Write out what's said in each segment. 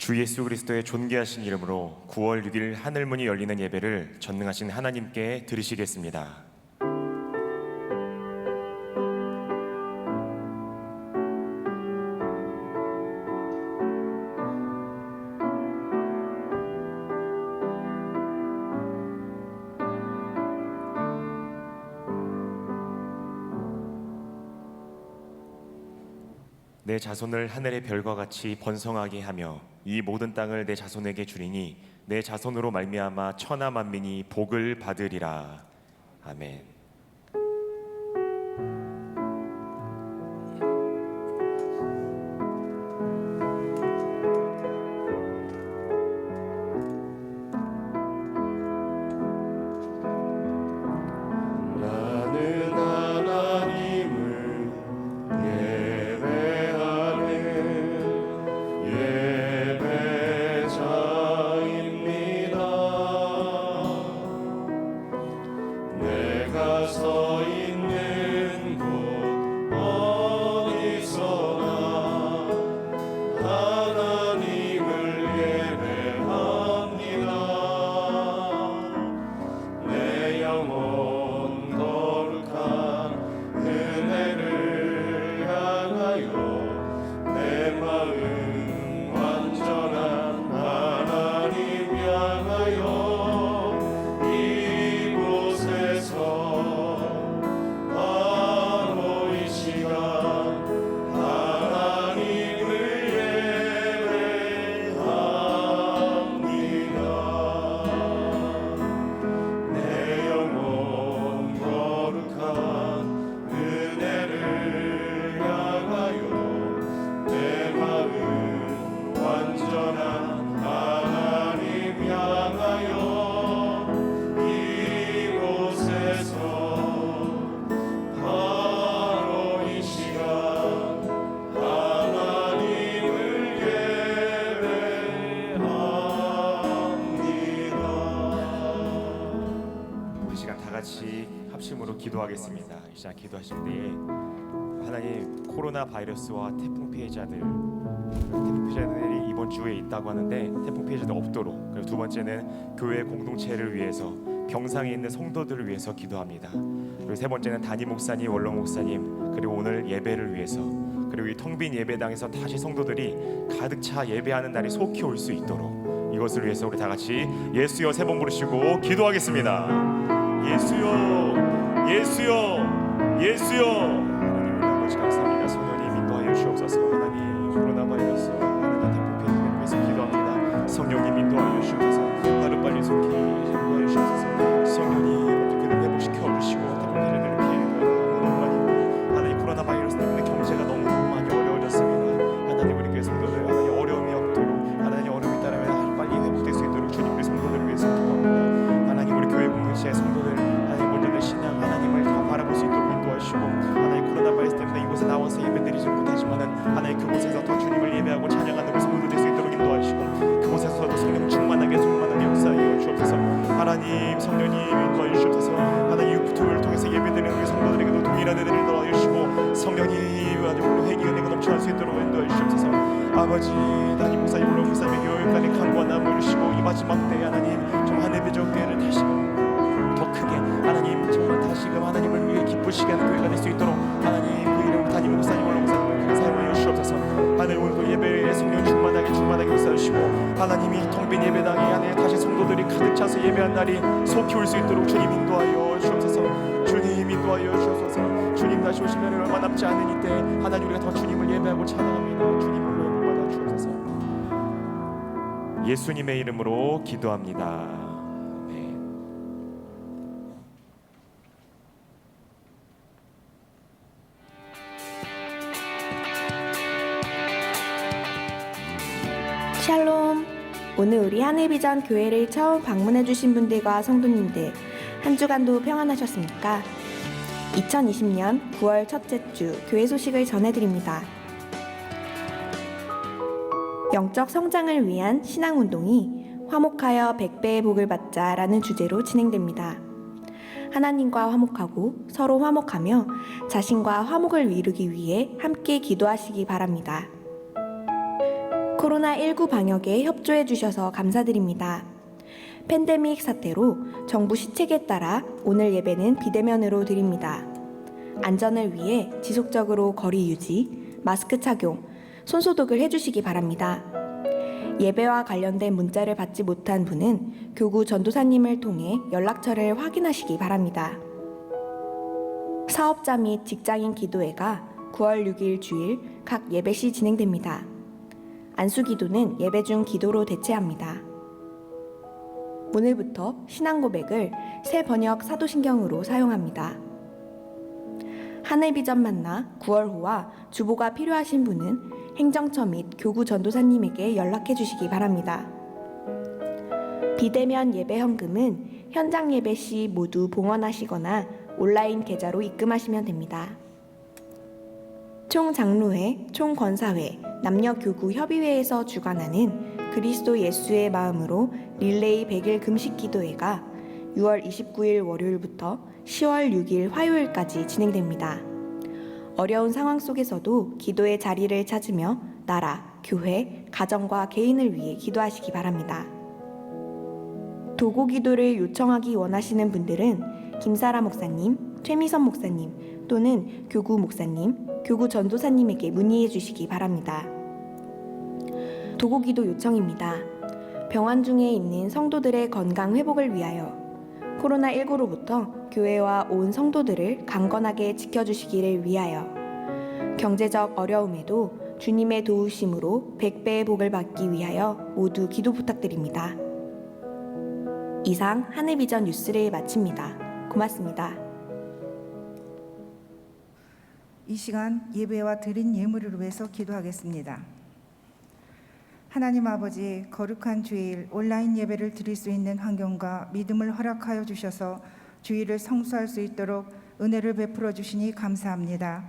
주 예수 그리스도의 존귀하신 이름으로 9월 6일 하늘문이 열리는 예배를 전능하신 하나님께 드리시겠습니다. 내 자손을 하늘의 별과 같이 번성하게 하며 이 모든 땅을 내 자손에게 주리니 내 자손으로 말미암아 천하 만민이 복을 받으리라. 아멘. 합심으로 기도하겠습니다. 이 시간 기도하실 때에 하나님, 코로나 바이러스와 태풍 피해자들이 이번 주에 있다고 하는데 태풍 피해자들 없도록, 그리고 두 번째는 교회 공동체를 위해서 병상에 있는 성도들을 위해서 기도합니다. 그리고 세 번째는 담임 목사님, 원로 목사님, 그리고 오늘 예배를 위해서, 그리고 이 텅 빈 예배당에서 다시 성도들이 가득 차 예배하는 날이 속히 올 수 있도록 이것을 위해서 우리 다 같이 예수여 세 번 부르시고 기도하겠습니다. 예수여, 예수여, 예수여. 하나님 아버지 감사합니다. 성령님 인도하여 주옵소서. 하나님, 코로나 바이러스 하나님 태풍 피해자를 위해서 기도합니다. 성령님 인도하여 주옵소서. 하루빨리 속히 인도하여 주옵소서. 성령님 먼저 그들 회복시켜 주시고 태풍 피해자들을 피해주고 하나님, 코로나 바이러스 때문에 경제가 너무 많이 어려워졌습니다. 하나님, 우리 교회 성도들 하나님 어려움이 없도록, 하나님 어려움이 있다면 하루빨리 회복될 수 있도록 주님 우리 성도들을 위해서 기도합니다. 하나님, 우리 교회 공동체의 성도들 하나님 먼저 신앙 하나님을 더 바라볼 수 있도록 인도하시고, 하나님 코로나 바이러스 때문에 이곳에 나와서 예배드리지 못하지만은 하나님 그곳에서 더 주님을 예배하고 찬양하는 성도들 될 수 있도록 인도하시고, 그곳에서도 성령 충만하게 역사하여 주옵소서. 하나님, 성령님 인도하여 주옵소서. 하나님, 유튜브를 통해서 예배드리는 우리 성도들에게도 동일한 은혜를 더하여 주시고, 성령님 아주 회개 은혜가 넘쳐날 수 있도록 인도하여 주옵소서. 아버지, 담임 목사님, 원로 목사님의 교육간의 강구와 나무를 주시고, 이 마지막 때에 하나님 좀 하늘의 교회를 다시금 더 크게 하나님 정말 다시금 하나님을 위해 기쁘시게 하는 교회가 될 수 있도록 하나님 그 이름 담임 목사님, 원로 목사님을 크게 사용하여 주옵소서. 하늘 오늘도 예배에 성령 충만하게 역사하시고, 하나님이 텅 빈 예배당에 안에 다시 성도들이 가득 차서 예배한 날이 속히 올 수 있도록 주님 인도하여 주옵소서. 주님 인도하여 주옵소서. 주님 다시 오실 날이 얼마 남지 않은 이때 하나님, 우리가 더 주님을 예배하고 찬양합니다. 주님을 받아 주옵소서. 예수님의 이름으로 기도합니다. 샬롬. 오늘 우리 하늘비전 교회를 처음 방문해주신 분들과 성도님들, 한 주간도 평안하셨습니까? 2020년 9월 첫째 주 교회 소식을 전해드립니다. 영적 성장을 위한 신앙운동이 화목하여 100배의 복을 받자라는 주제로 진행됩니다. 하나님과 화목하고 서로 화목하며 자신과 화목을 이루기 위해 함께 기도하시기 바랍니다. 코로나19 방역에 협조해 주셔서 감사드립니다. 팬데믹 사태로 정부 시책에 따라 오늘 예배는 비대면으로 드립니다. 안전을 위해 지속적으로 거리 유지, 마스크 착용, 손소독을 해주시기 바랍니다. 예배와 관련된 문자를 받지 못한 분은 교구 전도사님을 통해 연락처를 확인하시기 바랍니다. 사업자 및 직장인 기도회가 9월 6일 주일 각 예배 시 진행됩니다. 안수기도는 예배 중 기도로 대체합니다. 오늘부터 신앙 고백을 새 번역 사도신경으로 사용합니다. 하늘비전 만나 9월호와 주보가 필요하신 분은 행정처 및 교구 전도사님에게 연락해 주시기 바랍니다. 비대면 예배 헌금은 현장 예배 시 모두 봉헌하시거나 온라인 계좌로 입금하시면 됩니다. 총장로회, 총권사회, 남녀교구협의회에서 주관하는 그리스도 예수의 마음으로 릴레이 100일 금식기도회가 6월 29일 월요일부터 10월 6일 화요일까지 진행됩니다. 어려운 상황 속에서도 기도의 자리를 찾으며 나라, 교회, 가정과 개인을 위해 기도하시기 바랍니다. 도고 기도를 요청하기 원하시는 분들은 김사라 목사님, 최미선 목사님 또는 교구 목사님, 교구 전도사님에게 문의해 주시기 바랍니다. 도고 기도 요청입니다. 병환 중에 있는 성도들의 건강 회복을 위하여 코로나19로부터 교회와 온 성도들을 강건하게 지켜주시기를 위하여 경제적 어려움에도 주님의 도우심으로 100배의 복을 받기 위하여 모두 기도 부탁드립니다. 이상 하늘비전 뉴스를 마칩니다. 고맙습니다. 이 시간 예배와 드린 예물을 위해서 기도하겠습니다. 하나님 아버지, 거룩한 주일 온라인 예배를 드릴 수 있는 환경과 믿음을 허락하여 주셔서 주일을 성수할 수 있도록 은혜를 베풀어 주시니 감사합니다.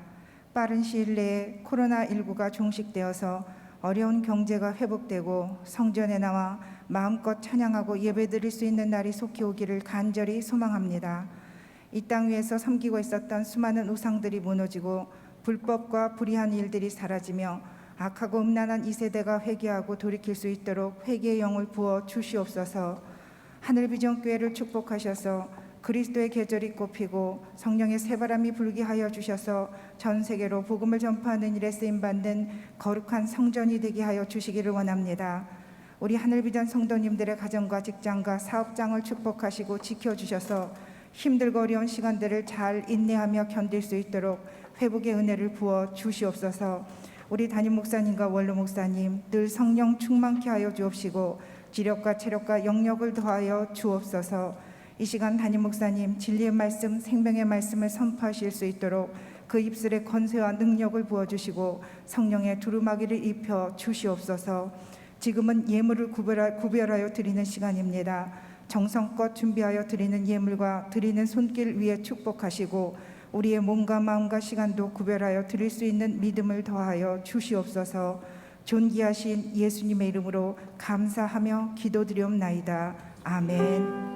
빠른 시일 내에 코로나19가 종식되어서 어려운 경제가 회복되고 성전에 나와 마음껏 찬양하고 예배드릴 수 있는 날이 속히 오기를 간절히 소망합니다. 이 땅 위에서 섬기고 있었던 수많은 우상들이 무너지고 불법과 불의한 일들이 사라지며 악하고 음란한 이 세대가 회개하고 돌이킬 수 있도록 회개의 영을 부어 주시옵소서. 하늘비전교회를 축복하셔서 그리스도의 계절이 꼽히고 성령의 새바람이 불게 하여 주셔서 전 세계로 복음을 전파하는 일에 쓰임받는 거룩한 성전이 되게 하여 주시기를 원합니다. 우리 하늘비전 성도님들의 가정과 직장과 사업장을 축복하시고 지켜주셔서 힘들고 어려운 시간들을 잘 인내하며 견딜 수 있도록 회복의 은혜를 부어 주시옵소서. 우리 담임 목사님과 원로 목사님 늘 성령 충만케 하여 주옵시고 지력과 체력과 영력을 더하여 주옵소서. 이 시간 담임 목사님 진리의 말씀, 생명의 말씀을 선포하실 수 있도록 그 입술에 권세와 능력을 부어주시고 성령의 두루마기를 입혀 주시옵소서. 지금은 예물을 구별하여 드리는 시간입니다. 정성껏 준비하여 드리는 예물과 드리는 손길 위에 축복하시고 우리의 몸과 마음과 시간도 구별하여 드릴 수 있는 믿음을 더하여 주시옵소서. 존귀하신 예수님의 이름으로 감사하며 기도드리옵나이다. 아멘.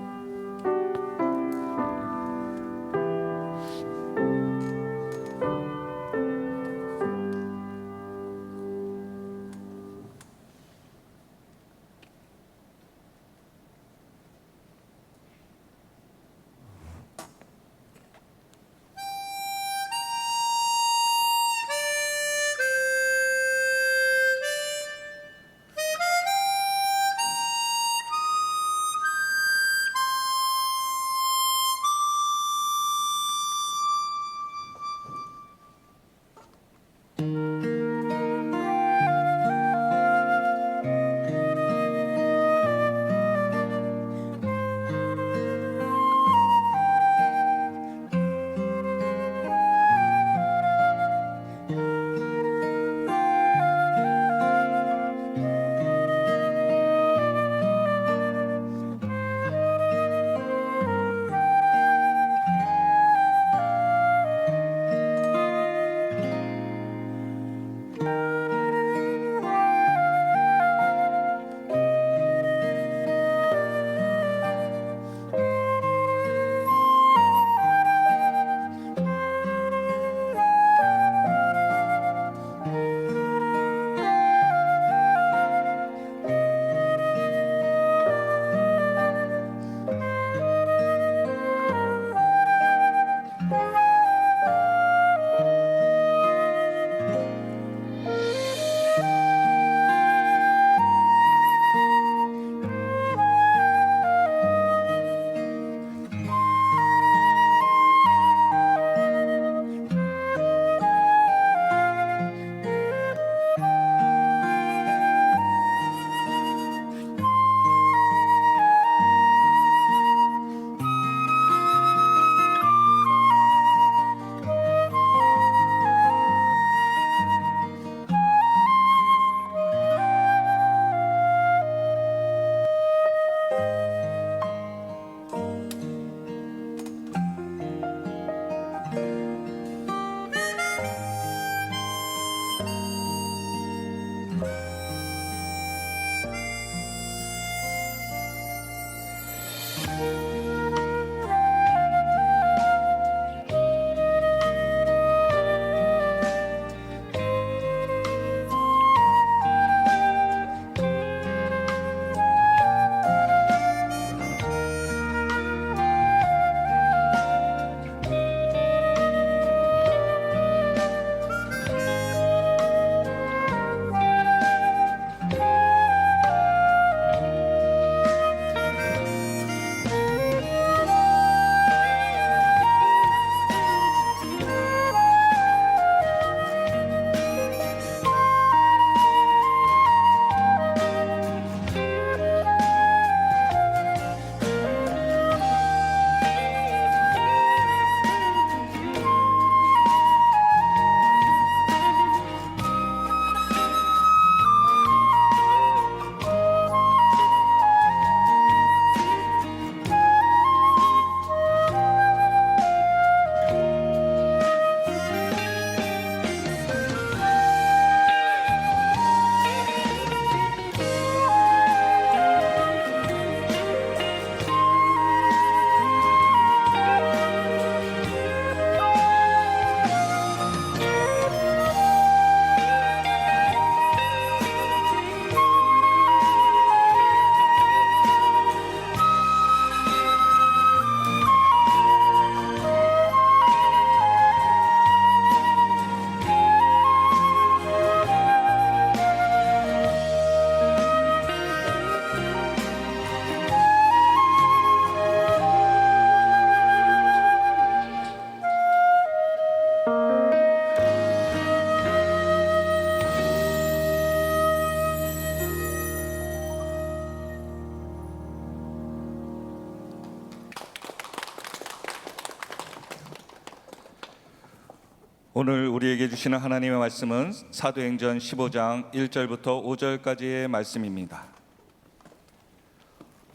오늘 우리에게 주시는 하나님의 말씀은 사도행전 15장 1절부터 5절까지의 말씀입니다.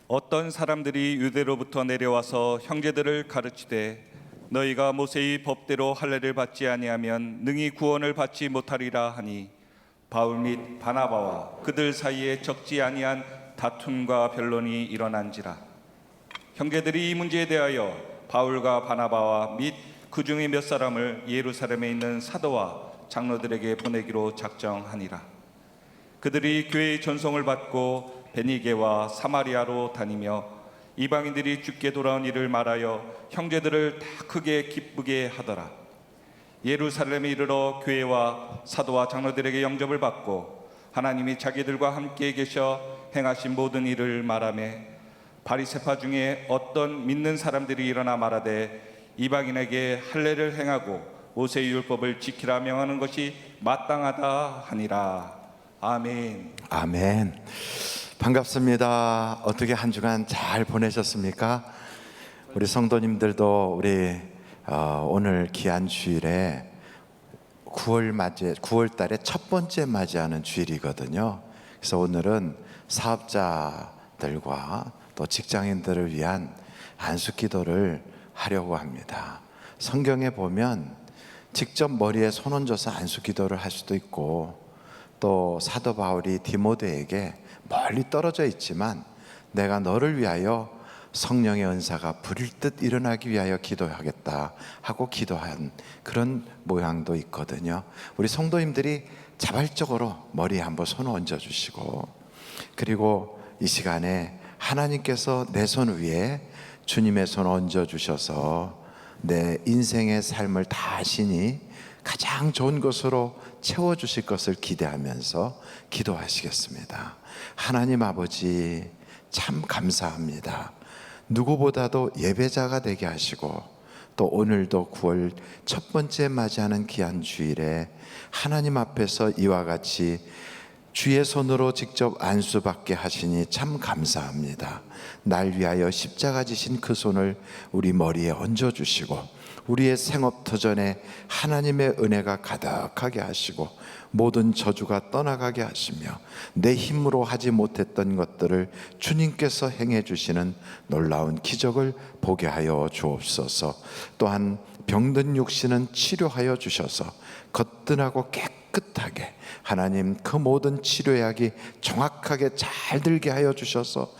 어떤 사람들이 유대로부터 내려와서 형제들을 가르치되 너희가 모세의 법대로 할례를 받지 아니하면 능히 구원을 받지 못하리라 하니 바울 및 바나바와 그들 사이에 적지 아니한 다툼과 변론이 일어난지라. 형제들이 이 문제에 대하여 바울과 바나바와 및 그 중에 몇 사람을 예루살렘에 있는 사도와 장로들에게 보내기로 작정하니라. 그들이 교회의 전송을 받고 베니게와 사마리아로 다니며 이방인들이 주께 돌아온 일을 말하여 형제들을 다 크게 기쁘게 하더라. 예루살렘에 이르러 교회와 사도와 장로들에게 영접을 받고 하나님이 자기들과 함께 계셔 행하신 모든 일을 말하며 바리새파 중에 어떤 믿는 사람들이 일어나 말하되 이방인에게 할례를 행하고 모세의 율법을 지키라 명하는 것이 마땅하다 하니라. 아멘. 아멘. 반갑습니다. 어떻게 한 주간 잘 보내셨습니까? 우리 성도님들도 우리 오늘 귀한 주일에 9월 달에 첫 번째 맞이하는 주일이거든요. 그래서 오늘은 사업자들과 또 직장인들을 위한 안수기도를 하려고 합니다. 성경에 보면 직접 머리에 손 얹어서 안수기도를 할 수도 있고, 또 사도 바울이 디모데에게 멀리 떨어져 있지만 내가 너를 위하여 성령의 은사가 불일듯 일어나기 위하여 기도하겠다 하고 기도한 그런 모양도 있거든요. 우리 성도님들이 자발적으로 머리에 한번 손을 얹어 주시고, 그리고 이 시간에 하나님께서 내 손 위에 주님의 손을 얹어 주셔서 내 인생의 삶을 다시니 가장 좋은 것으로 채워주실 것을 기대하면서 기도하시겠습니다. 하나님 아버지, 참 감사합니다. 누구보다도 예배자가 되게 하시고, 또 오늘도 9월 첫 번째 맞이하는 귀한 주일에 하나님 앞에서 이와 같이 주의 손으로 직접 안수받게 하시니 참 감사합니다. 날 위하여 십자가 지신 그 손을 우리 머리에 얹어주시고, 우리의 생업터전에 하나님의 은혜가 가득하게 하시고, 모든 저주가 떠나가게 하시며 내 힘으로 하지 못했던 것들을 주님께서 행해 주시는 놀라운 기적을 보게 하여 주옵소서. 또한 병든 육신은 치료하여 주셔서 거뜬하고 깨끗하게 하나님 그 모든 치료약이 정확하게 잘 들게 하여 주셔서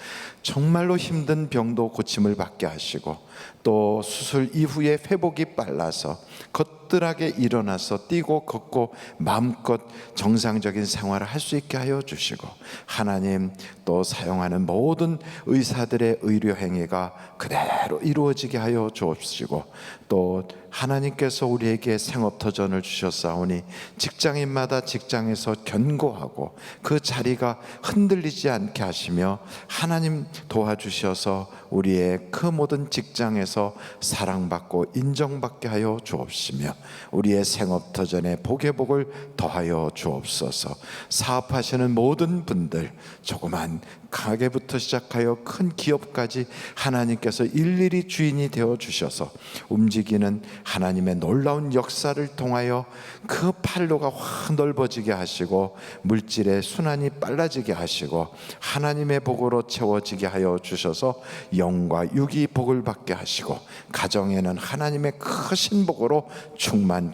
정말로 힘든 병도 고침을 받게 하시고, 또 수술 이후에 회복이 빨라서 거뜬하게 일어나서 뛰고 걷고 마음껏 정상적인 생활을 할 수 있게 하여 주시고, 하나님 또 사용하는 모든 의사들의 의료 행위가 그대로 이루어지게 하여 주옵시고, 또 하나님께서 우리에게 생업터전을 주셨사오니 직장인마다 직장에서 견고하고 그 자리가 흔들리지 않게 하시며, 하나님 도와주셔서 우리의 그 모든 직장에서 사랑받고 인정받게 하여 주옵시며, 우리의 생업터전에 복의 복을 더하여 주옵소서. 사업하시는 모든 분들, 조그만 가게부터 시작하여 큰 기업까지 하나님께서 일일이 주인이 되어 주셔서 움직이는 하나님의 놀라운 역사를 통하여 그 판로가 확 넓어지게 하시고, 물질의 순환이 빨라지게 하시고, 하나님의 복으로 채워지게 하여 주셔서 영과 육이 복을 받게 하시고, 가정에는 하나님의 크신 복으로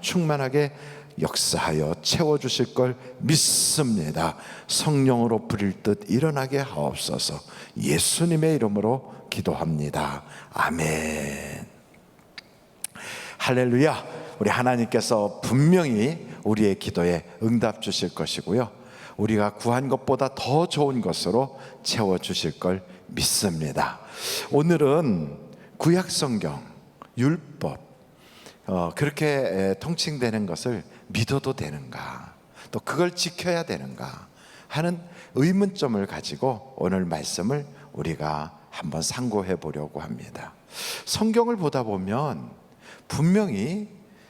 충만하게 역사하여 채워주실 걸 믿습니다. 성령으로 부릴 듯 일어나게 하옵소서. 예수님의 이름으로 기도합니다. 아멘. 할렐루야. 우리 하나님께서 분명히 우리의 기도에 응답 주실 것이고요, 우리가 구한 것보다 더 좋은 것으로 채워주실 걸 믿습니다. 오늘은 구약성경, 율법, 그렇게 통칭되는 것을 믿어도 되는가, 또 그걸 지켜야 되는가 하는 의문점을 가지고 오늘 말씀을 우리가 한번 상고해 보려고 합니다. 성경을 보다 보면 분명히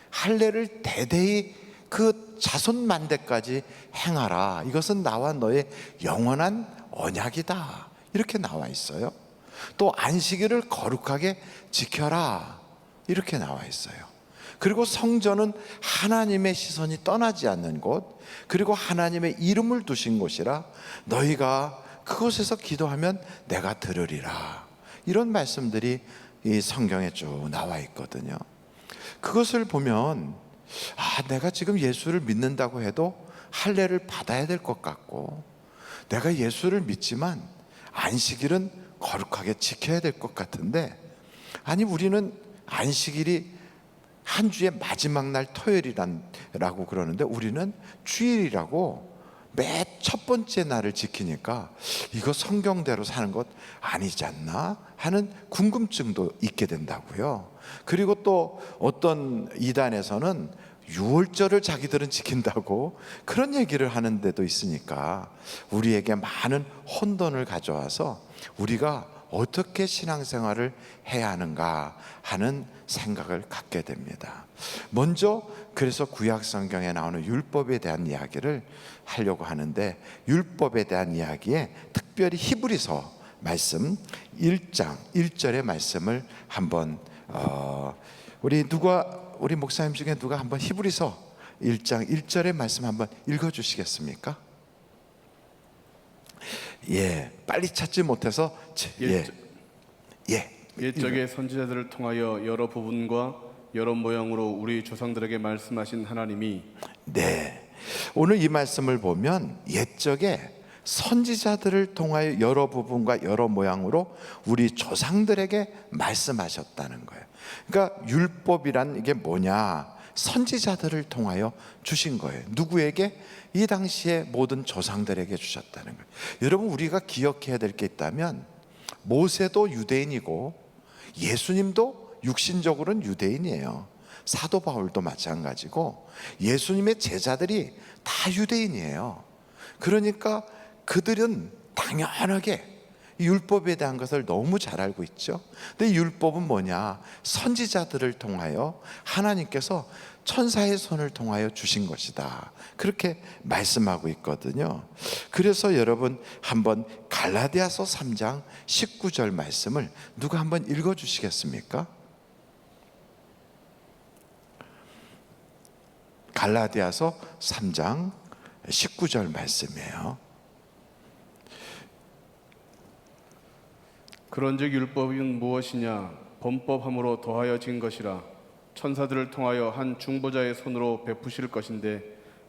할례를 대대히 그 자손 만대까지 행하라, 이것은 나와 너의 영원한 언약이다, 이렇게 나와 있어요. 또 안식일을 거룩하게 지켜라, 이렇게 나와 있어요. 그리고 성전은 하나님의 시선이 떠나지 않는 곳, 그리고 하나님의 이름을 두신 곳이라 너희가 그곳에서 기도하면 내가 들으리라. 이런 말씀들이 이 성경에 쭉 나와 있거든요. 그것을 보면 내가 지금 예수를 믿는다고 해도 할례를 받아야 될 것 같고, 내가 예수를 믿지만 안식일은 거룩하게 지켜야 될 것 같은데, 아니 우리는 안식일이 한 주의 마지막 날 토요일이라고 그러는데 우리는 주일이라고 매 첫 번째 날을 지키니까 이거 성경대로 사는 것 아니지 않나 하는 궁금증도 있게 된다고요. 그리고 또 어떤 이단에서는 유월절을 자기들은 지킨다고 그런 얘기를 하는 데도 있으니까 우리에게 많은 혼돈을 가져와서 우리가 어떻게 신앙생활을 해야 하는가 하는 생각을 갖게 됩니다. 먼저 그래서 구약 성경에 나오는 율법에 대한 이야기를 하려고 하는데, 율법에 대한 이야기에 특별히 히브리서 말씀 1장 1절의 말씀을 한번 우리 목사님 중에 누가 한번 히브리서 1장 1절의 말씀 한번 읽어 주시겠습니까? 예, 빨리 찾지 못해서 옛적의 선지자들을 통하여 여러 부분과 여러 모양으로 우리 조상들에게 말씀하신 하나님이, 네, 오늘 이 말씀을 보면 옛적에 선지자들을 통하여 여러 부분과 여러 모양으로 우리 조상들에게 말씀하셨다는 거예요. 그러니까 율법이란 이게 뭐냐? 선지자들을 통하여 주신 거예요. 누구에게? 이 당시에 모든 조상들에게 주셨다는 거예요. 여러분, 우리가 기억해야 될 게 있다면 모세도 유대인이고 예수님도 육신적으로는 유대인이에요. 사도 바울도 마찬가지고 예수님의 제자들이 다 유대인이에요. 그러니까 그들은 당연하게 율법에 대한 것을 너무 잘 알고 있죠. 근데 율법은 뭐냐? 선지자들을 통하여 하나님께서 천사의 손을 통하여 주신 것이다, 그렇게 말씀하고 있거든요. 그래서 여러분 한번 갈라디아서 3장 19절 말씀을 누가 한번 읽어 주시겠습니까? 갈라디아서 3장 19절 말씀이에요. 그런즉 율법은 무엇이냐? 범법함으로 더하여진 것이라. 천사들을 통하여 한 중보자의 손으로 베푸실 것인데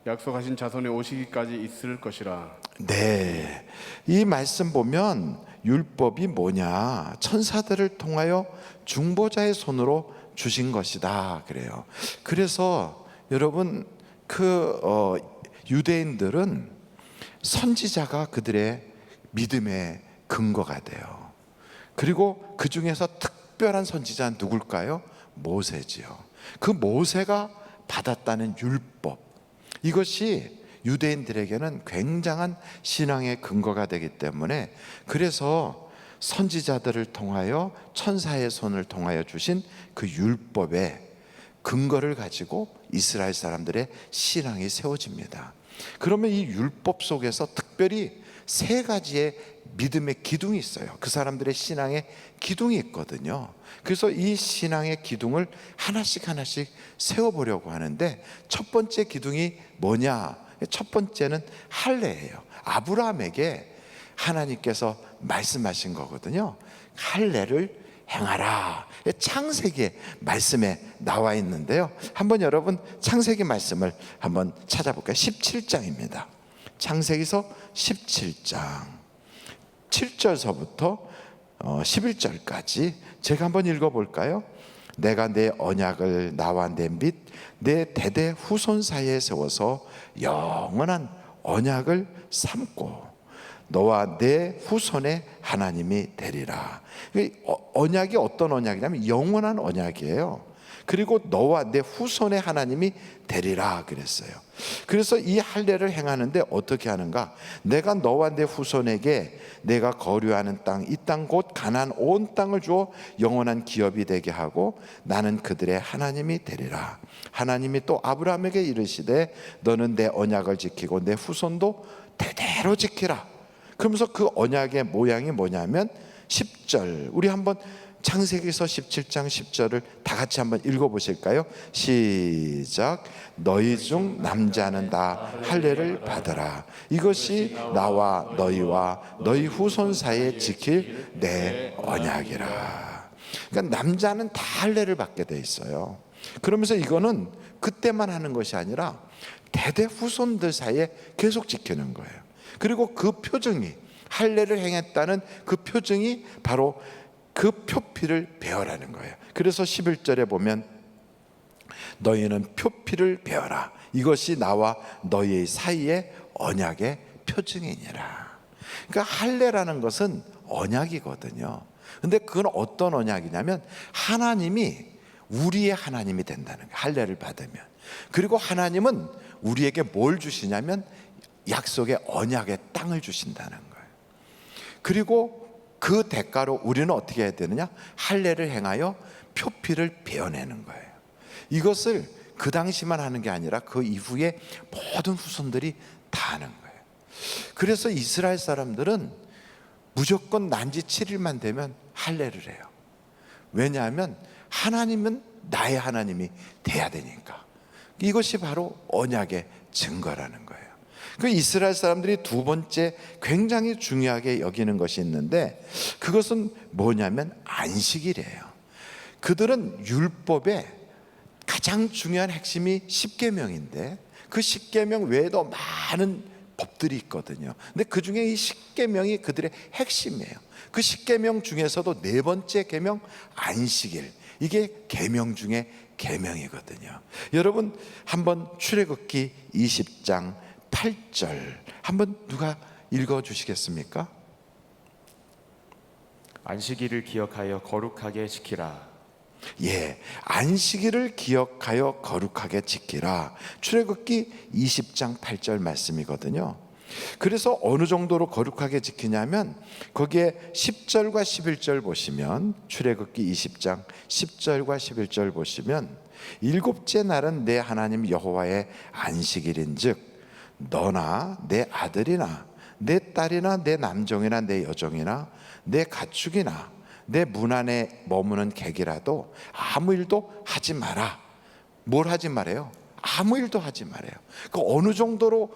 약속하신 자손이 오시기까지 있을 것이라. 네, 이 말씀 보면 율법이 뭐냐? 천사들을 통하여 중보자의 손으로 주신 것이다 그래요. 그래서 여러분 유대인들은 선지자가 그들의 믿음의 근거가 돼요. 그리고 그 중에서 특별한 선지자는 누굴까요? 모세지요. 그 모세가 받았다는 율법, 이것이 유대인들에게는 굉장한 신앙의 근거가 되기 때문에, 그래서 선지자들을 통하여 천사의 손을 통하여 주신 그 율법의 근거를 가지고 이스라엘 사람들의 신앙이 세워집니다. 그러면 이 율법 속에서 특별히 세 가지의 믿음의 기둥이 있어요. 그 사람들의 신앙의 기둥이 있거든요. 그래서 이 신앙의 기둥을 하나씩 세워보려고 하는데, 첫 번째 기둥이 뭐냐? 첫 번째는 할례예요. 아브라함에게 하나님께서 말씀하신 거거든요. 할례를 행하라. 창세기 말씀에 나와 있는데요. 한번 여러분 창세기 말씀을 한번 찾아볼까요? 17장입니다. 창세기서 17장 7절서부터 11절까지 제가 한번 읽어볼까요? 내가 내 언약을 나와 내 및 내 대대 후손 사이에 세워서 영원한 언약을 삼고 너와 내 후손의 하나님이 되리라. 언약이 어떤 언약이냐면 영원한 언약이에요. 그리고 너와 내 후손의 하나님이 되리라 그랬어요. 그래서 이 할례를 행하는데 어떻게 하는가? 내가 너와 내 후손에게 내가 거류하는 땅, 이 땅 곧 가나안 온 땅을 주어 영원한 기업이 되게 하고 나는 그들의 하나님이 되리라. 하나님이 또 아브라함에게 이르시되 너는 내 언약을 지키고 내 후손도 대대로 지키라. 그러면서 그 언약의 모양이 뭐냐면 10절, 우리 한번 창세기서 17장 10절을 다 같이 한번 읽어보실까요? 시작. 너희 중 남자는 다 할례를 받으라. 이것이 나와 너희와 너희 후손 사이에 지킬 내 언약이라. 그러니까 남자는 다 할례를 받게 돼 있어요. 그러면서 이거는 그때만 하는 것이 아니라 대대 후손들 사이에 계속 지키는 거예요. 그리고 그 표징이, 할례를 행했다는 그 표징이 바로 그 표피를 베어라는 거예요. 그래서 11절에 보면 너희는 표피를 베어라. 이것이 나와 너희 사이의 언약의 표징이니라. 그러니까 할례라는 것은 언약이거든요. 근데 그건 어떤 언약이냐면 하나님이 우리의 하나님이 된다는 거예요. 할례를 받으면. 그리고 하나님은 우리에게 뭘 주시냐면 약속의 언약의 땅을 주신다는 거예요. 그리고 그 대가로 우리는 어떻게 해야 되느냐? 할례를 행하여 표피를 베어내는 거예요. 이것을 그 당시만 하는 게 아니라 그 이후에 모든 후손들이 다 하는 거예요. 그래서 이스라엘 사람들은 무조건 난지 7일만 되면 할례를 해요. 왜냐하면 하나님은 나의 하나님이 돼야 되니까. 이것이 바로 언약의 증거라는 거예요. 그 이스라엘 사람들이 두 번째 굉장히 중요하게 여기는 것이 있는데 그것은 뭐냐면 안식일이에요. 그들은 율법의 가장 중요한 핵심이 십계명인데 그 십계명 외에도 많은 법들이 있거든요. 근데 그 중에 이 십계명이 그들의 핵심이에요. 그 십계명 중에서도 네 번째 계명 안식일, 이게 계명 중에 계명이거든요. 여러분 한번 출애굽기 20장 8절 한번 누가 읽어주시겠습니까? 안식일을 기억하여 거룩하게 지키라. 예, 안식일을 기억하여 거룩하게 지키라. 출애굽기 20장 8절 말씀이거든요. 그래서 어느 정도로 거룩하게 지키냐면 거기에 10절과 11절 보시면, 출애굽기 20장 10절과 11절 보시면, 일곱째 날은 내 하나님 여호와의 안식일인즉 너나 내 아들이나 내 딸이나 내 남종이나 내 여종이나 내 가축이나 내 문 안에 머무는 객이라도 아무 일도 하지 마라. 뭘 하지 말아요? 아무 일도 하지 말아요. 그 어느 정도로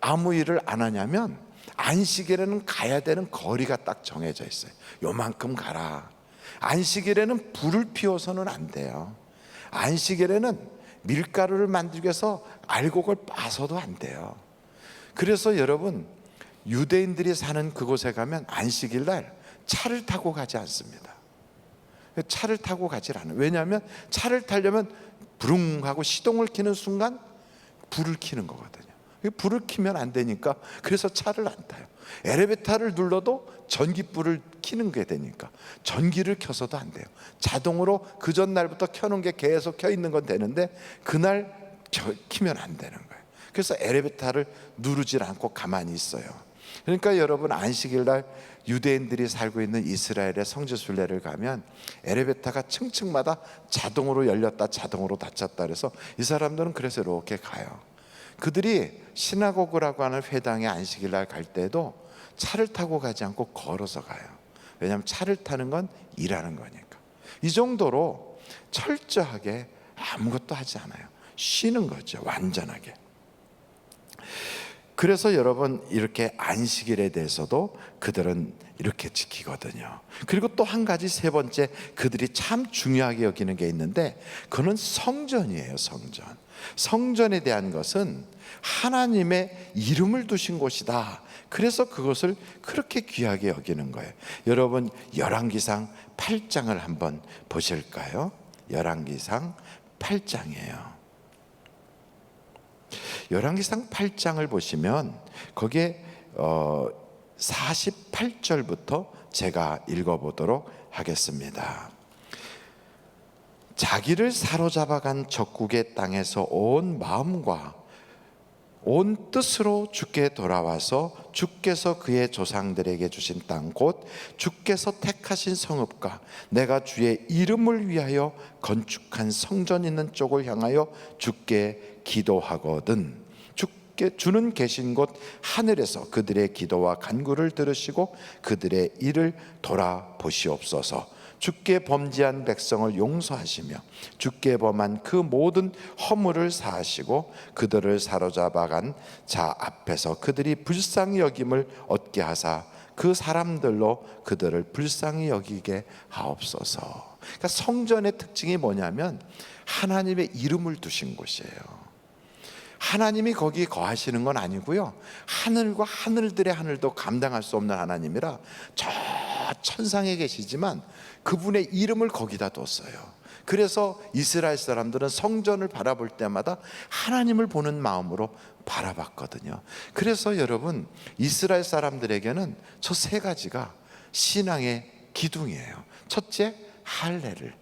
아무 일을 안 하냐면 안식일에는 가야 되는 거리가 딱 정해져 있어요. 요만큼 가라. 안식일에는 불을 피워서는 안 돼요. 안식일에는 밀가루를 만들기 위해서 알곡을 빠서도 안 돼요. 그래서 여러분 유대인들이 사는 그곳에 가면 안식일 날 차를 타고 가지 않습니다. 차를 타고 가지 않아요. 왜냐하면 차를 타려면 부릉 하고 시동을 켜는 순간 불을 켜는 거거든요. 불을 켜면 안 되니까 그래서 차를 안 타요. 엘리베이터를 눌러도 전기불을 켜는 게 되니까 전기를 켜서도 안 돼요. 자동으로 그 전날부터 켜놓은 게 계속 켜 있는 건 되는데 그날 켜면 안 되는 거예요. 그래서 엘리베이터를 누르질 않고 가만히 있어요. 그러니까 여러분 안식일 날 유대인들이 살고 있는 이스라엘의 성지순례를 가면 엘리베이터가 층층마다 자동으로 열렸다 자동으로 닫혔다 그래서 이 사람들은 그래서 이렇게 가요. 그들이 시나고그라고 하는 회당에 안식일 날 갈 때도 차를 타고 가지 않고 걸어서 가요. 왜냐하면 차를 타는 건 일하는 거니까. 이 정도로 철저하게 아무것도 하지 않아요. 쉬는 거죠. 완전하게. 그래서 여러분 이렇게 안식일에 대해서도 그들은 이렇게 지키거든요. 그리고 또 한 가지 세 번째 그들이 참 중요하게 여기는 게 있는데 그는 성전이에요. 성전. 성전에 대한 것은 하나님의 이름을 두신 곳이다. 그래서 그것을 그렇게 귀하게 여기는 거예요. 여러분 열왕기상 8장을 한번 보실까요? 열왕기상 8장이에요. 열왕기상 8장을 보시면 거기에 48절부터 제가 읽어보도록 하겠습니다. 자기를 사로잡아간 적국의 땅에서 온 마음과 온 뜻으로 주께 돌아와서 주께서 그의 조상들에게 주신 땅 곧 주께서 택하신 성읍과 내가 주의 이름을 위하여 건축한 성전 있는 쪽을 향하여 주께 기도하거든 주는 계신 곳 하늘에서 그들의 기도와 간구를 들으시고 그들의 일을 돌아보시옵소서. 주께 범죄한 백성을 용서하시며 주께 범한 그 모든 허물을 사하시고 그들을 사로잡아간 자 앞에서 그들이 불쌍히 여김을 얻게 하사 그 사람들로 그들을 불쌍히 여기게 하옵소서. 그러니까 성전의 특징이 뭐냐면 하나님의 이름을 두신 곳이에요. 하나님이 거기 거하시는 건 아니고요, 하늘과 하늘들의 하늘도 감당할 수 없는 하나님이라 저 천상에 계시지만 그분의 이름을 거기다 뒀어요. 그래서 이스라엘 사람들은 성전을 바라볼 때마다 하나님을 보는 마음으로 바라봤거든요. 그래서 여러분, 이스라엘 사람들에게는 저 세 가지가 신앙의 기둥이에요. 첫째, 할례를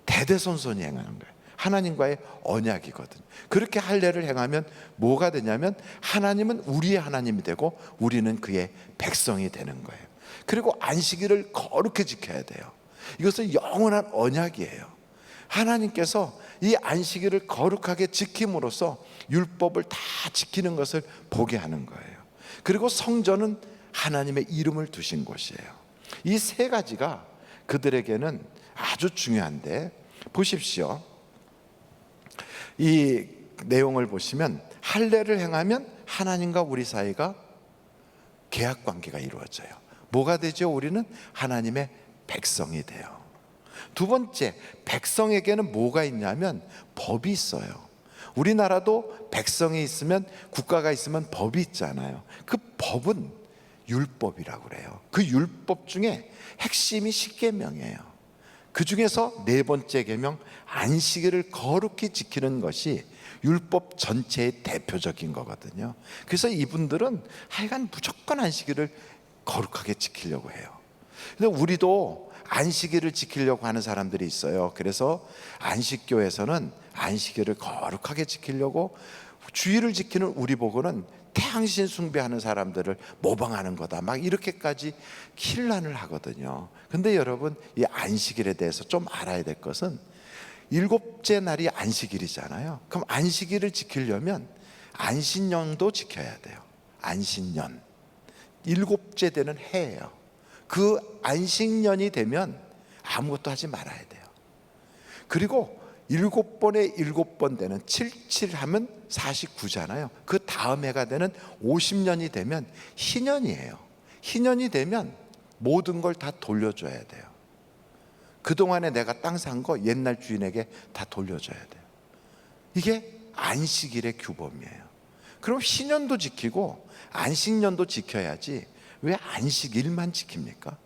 대대손손히 행하는 거예요. 하나님과의 언약이거든요. 그렇게 할례를 행하면 뭐가 되냐면 하나님은 우리의 하나님이 되고 우리는 그의 백성이 되는 거예요. 그리고 안식일을 거룩히 지켜야 돼요. 이것은 영원한 언약이에요. 하나님께서 이 안식일을 거룩하게 지킴으로써 율법을 다 지키는 것을 보게 하는 거예요. 그리고 성전은 하나님의 이름을 두신 곳이에요. 이 세 가지가 그들에게는 아주 중요한데, 보십시오. 이 내용을 보시면 할례를 행하면 하나님과 우리 사이가 계약 관계가 이루어져요. 뭐가 되죠? 우리는 하나님의 백성이 돼요. 두 번째, 백성에게는 뭐가 있냐면 법이 있어요. 우리나라도 백성이 있으면, 국가가 있으면 법이 있잖아요. 그 법은 율법이라고 그래요. 그 율법 중에 핵심이 십계명이에요. 그 중에서 네 번째 계명, 안식일을 거룩히 지키는 것이 율법 전체의 대표적인 거거든요. 그래서 이분들은 하여간 무조건 안식일을 거룩하게 지키려고 해요. 근데 우리도 안식일을 지키려고 하는 사람들이 있어요. 그래서 안식교에서는 안식일을 거룩하게 지키려고 주일을 지키는 우리 보고는 태양신 숭배하는 사람들을 모방하는 거다, 막 이렇게까지 힐난을 하거든요. 근데 여러분, 이 안식일에 대해서 좀 알아야 될 것은 일곱째 날이 안식일이잖아요. 그럼 안식일을 지키려면 안신년도 지켜야 돼요. 안신년, 일곱째 되는 해예요. 그 안식년이 되면 아무것도 하지 말아야 돼요. 그리고 7번에 7번 되는 77 하면 49잖아요. 그 다음 해가 되는 50년이 되면 희년이에요. 희년이 되면 모든 걸 다 돌려줘야 돼요. 그동안에 내가 땅 산 거 옛날 주인에게 다 돌려줘야 돼요. 이게 안식일의 규범이에요. 그럼 희년도 지키고 안식년도 지켜야지 왜 안식일만 지킵니까?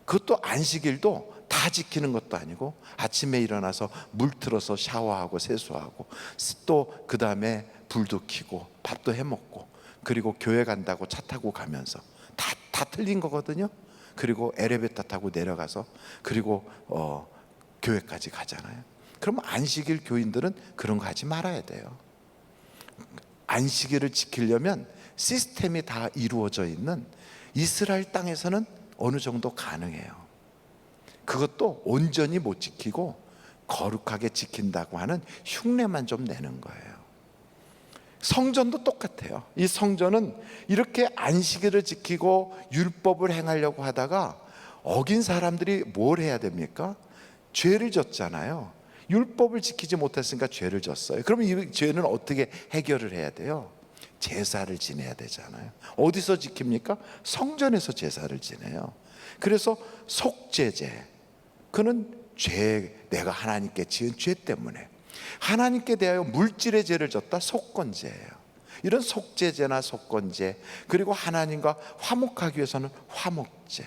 그것도 안식일도 다 지키는 것도 아니고 아침에 일어나서 물 틀어서 샤워하고 세수하고 또 그 다음에 불도 켜고 밥도 해먹고 그리고 교회 간다고 차 타고 가면서 다 틀린 거거든요. 그리고 엘리베이터 타고 내려가서 그리고 교회까지 가잖아요. 그러면 안식일 교인들은 그런 거 하지 말아야 돼요. 안식일을 지키려면 시스템이 다 이루어져 있는 이스라엘 땅에서는 어느 정도 가능해요. 그것도 온전히 못 지키고 거룩하게 지킨다고 하는 흉내만 좀 내는 거예요. 성전도 똑같아요. 이 성전은 이렇게 안식일을 지키고 율법을 행하려고 하다가 어긴 사람들이 뭘 해야 됩니까? 죄를 졌잖아요. 율법을 지키지 못했으니까 죄를 졌어요. 그러면 이 죄는 어떻게 해결을 해야 돼요? 제사를 지내야 되잖아요. 어디서 지킵니까? 성전에서 제사를 지내요. 그래서 속죄제, 그는 죄, 내가 하나님께 지은 죄 때문에 하나님께 대하여 물질의 죄를 졌다, 속건제예요. 이런 속죄제나 속건제, 그리고 하나님과 화목하기 위해서는 화목제,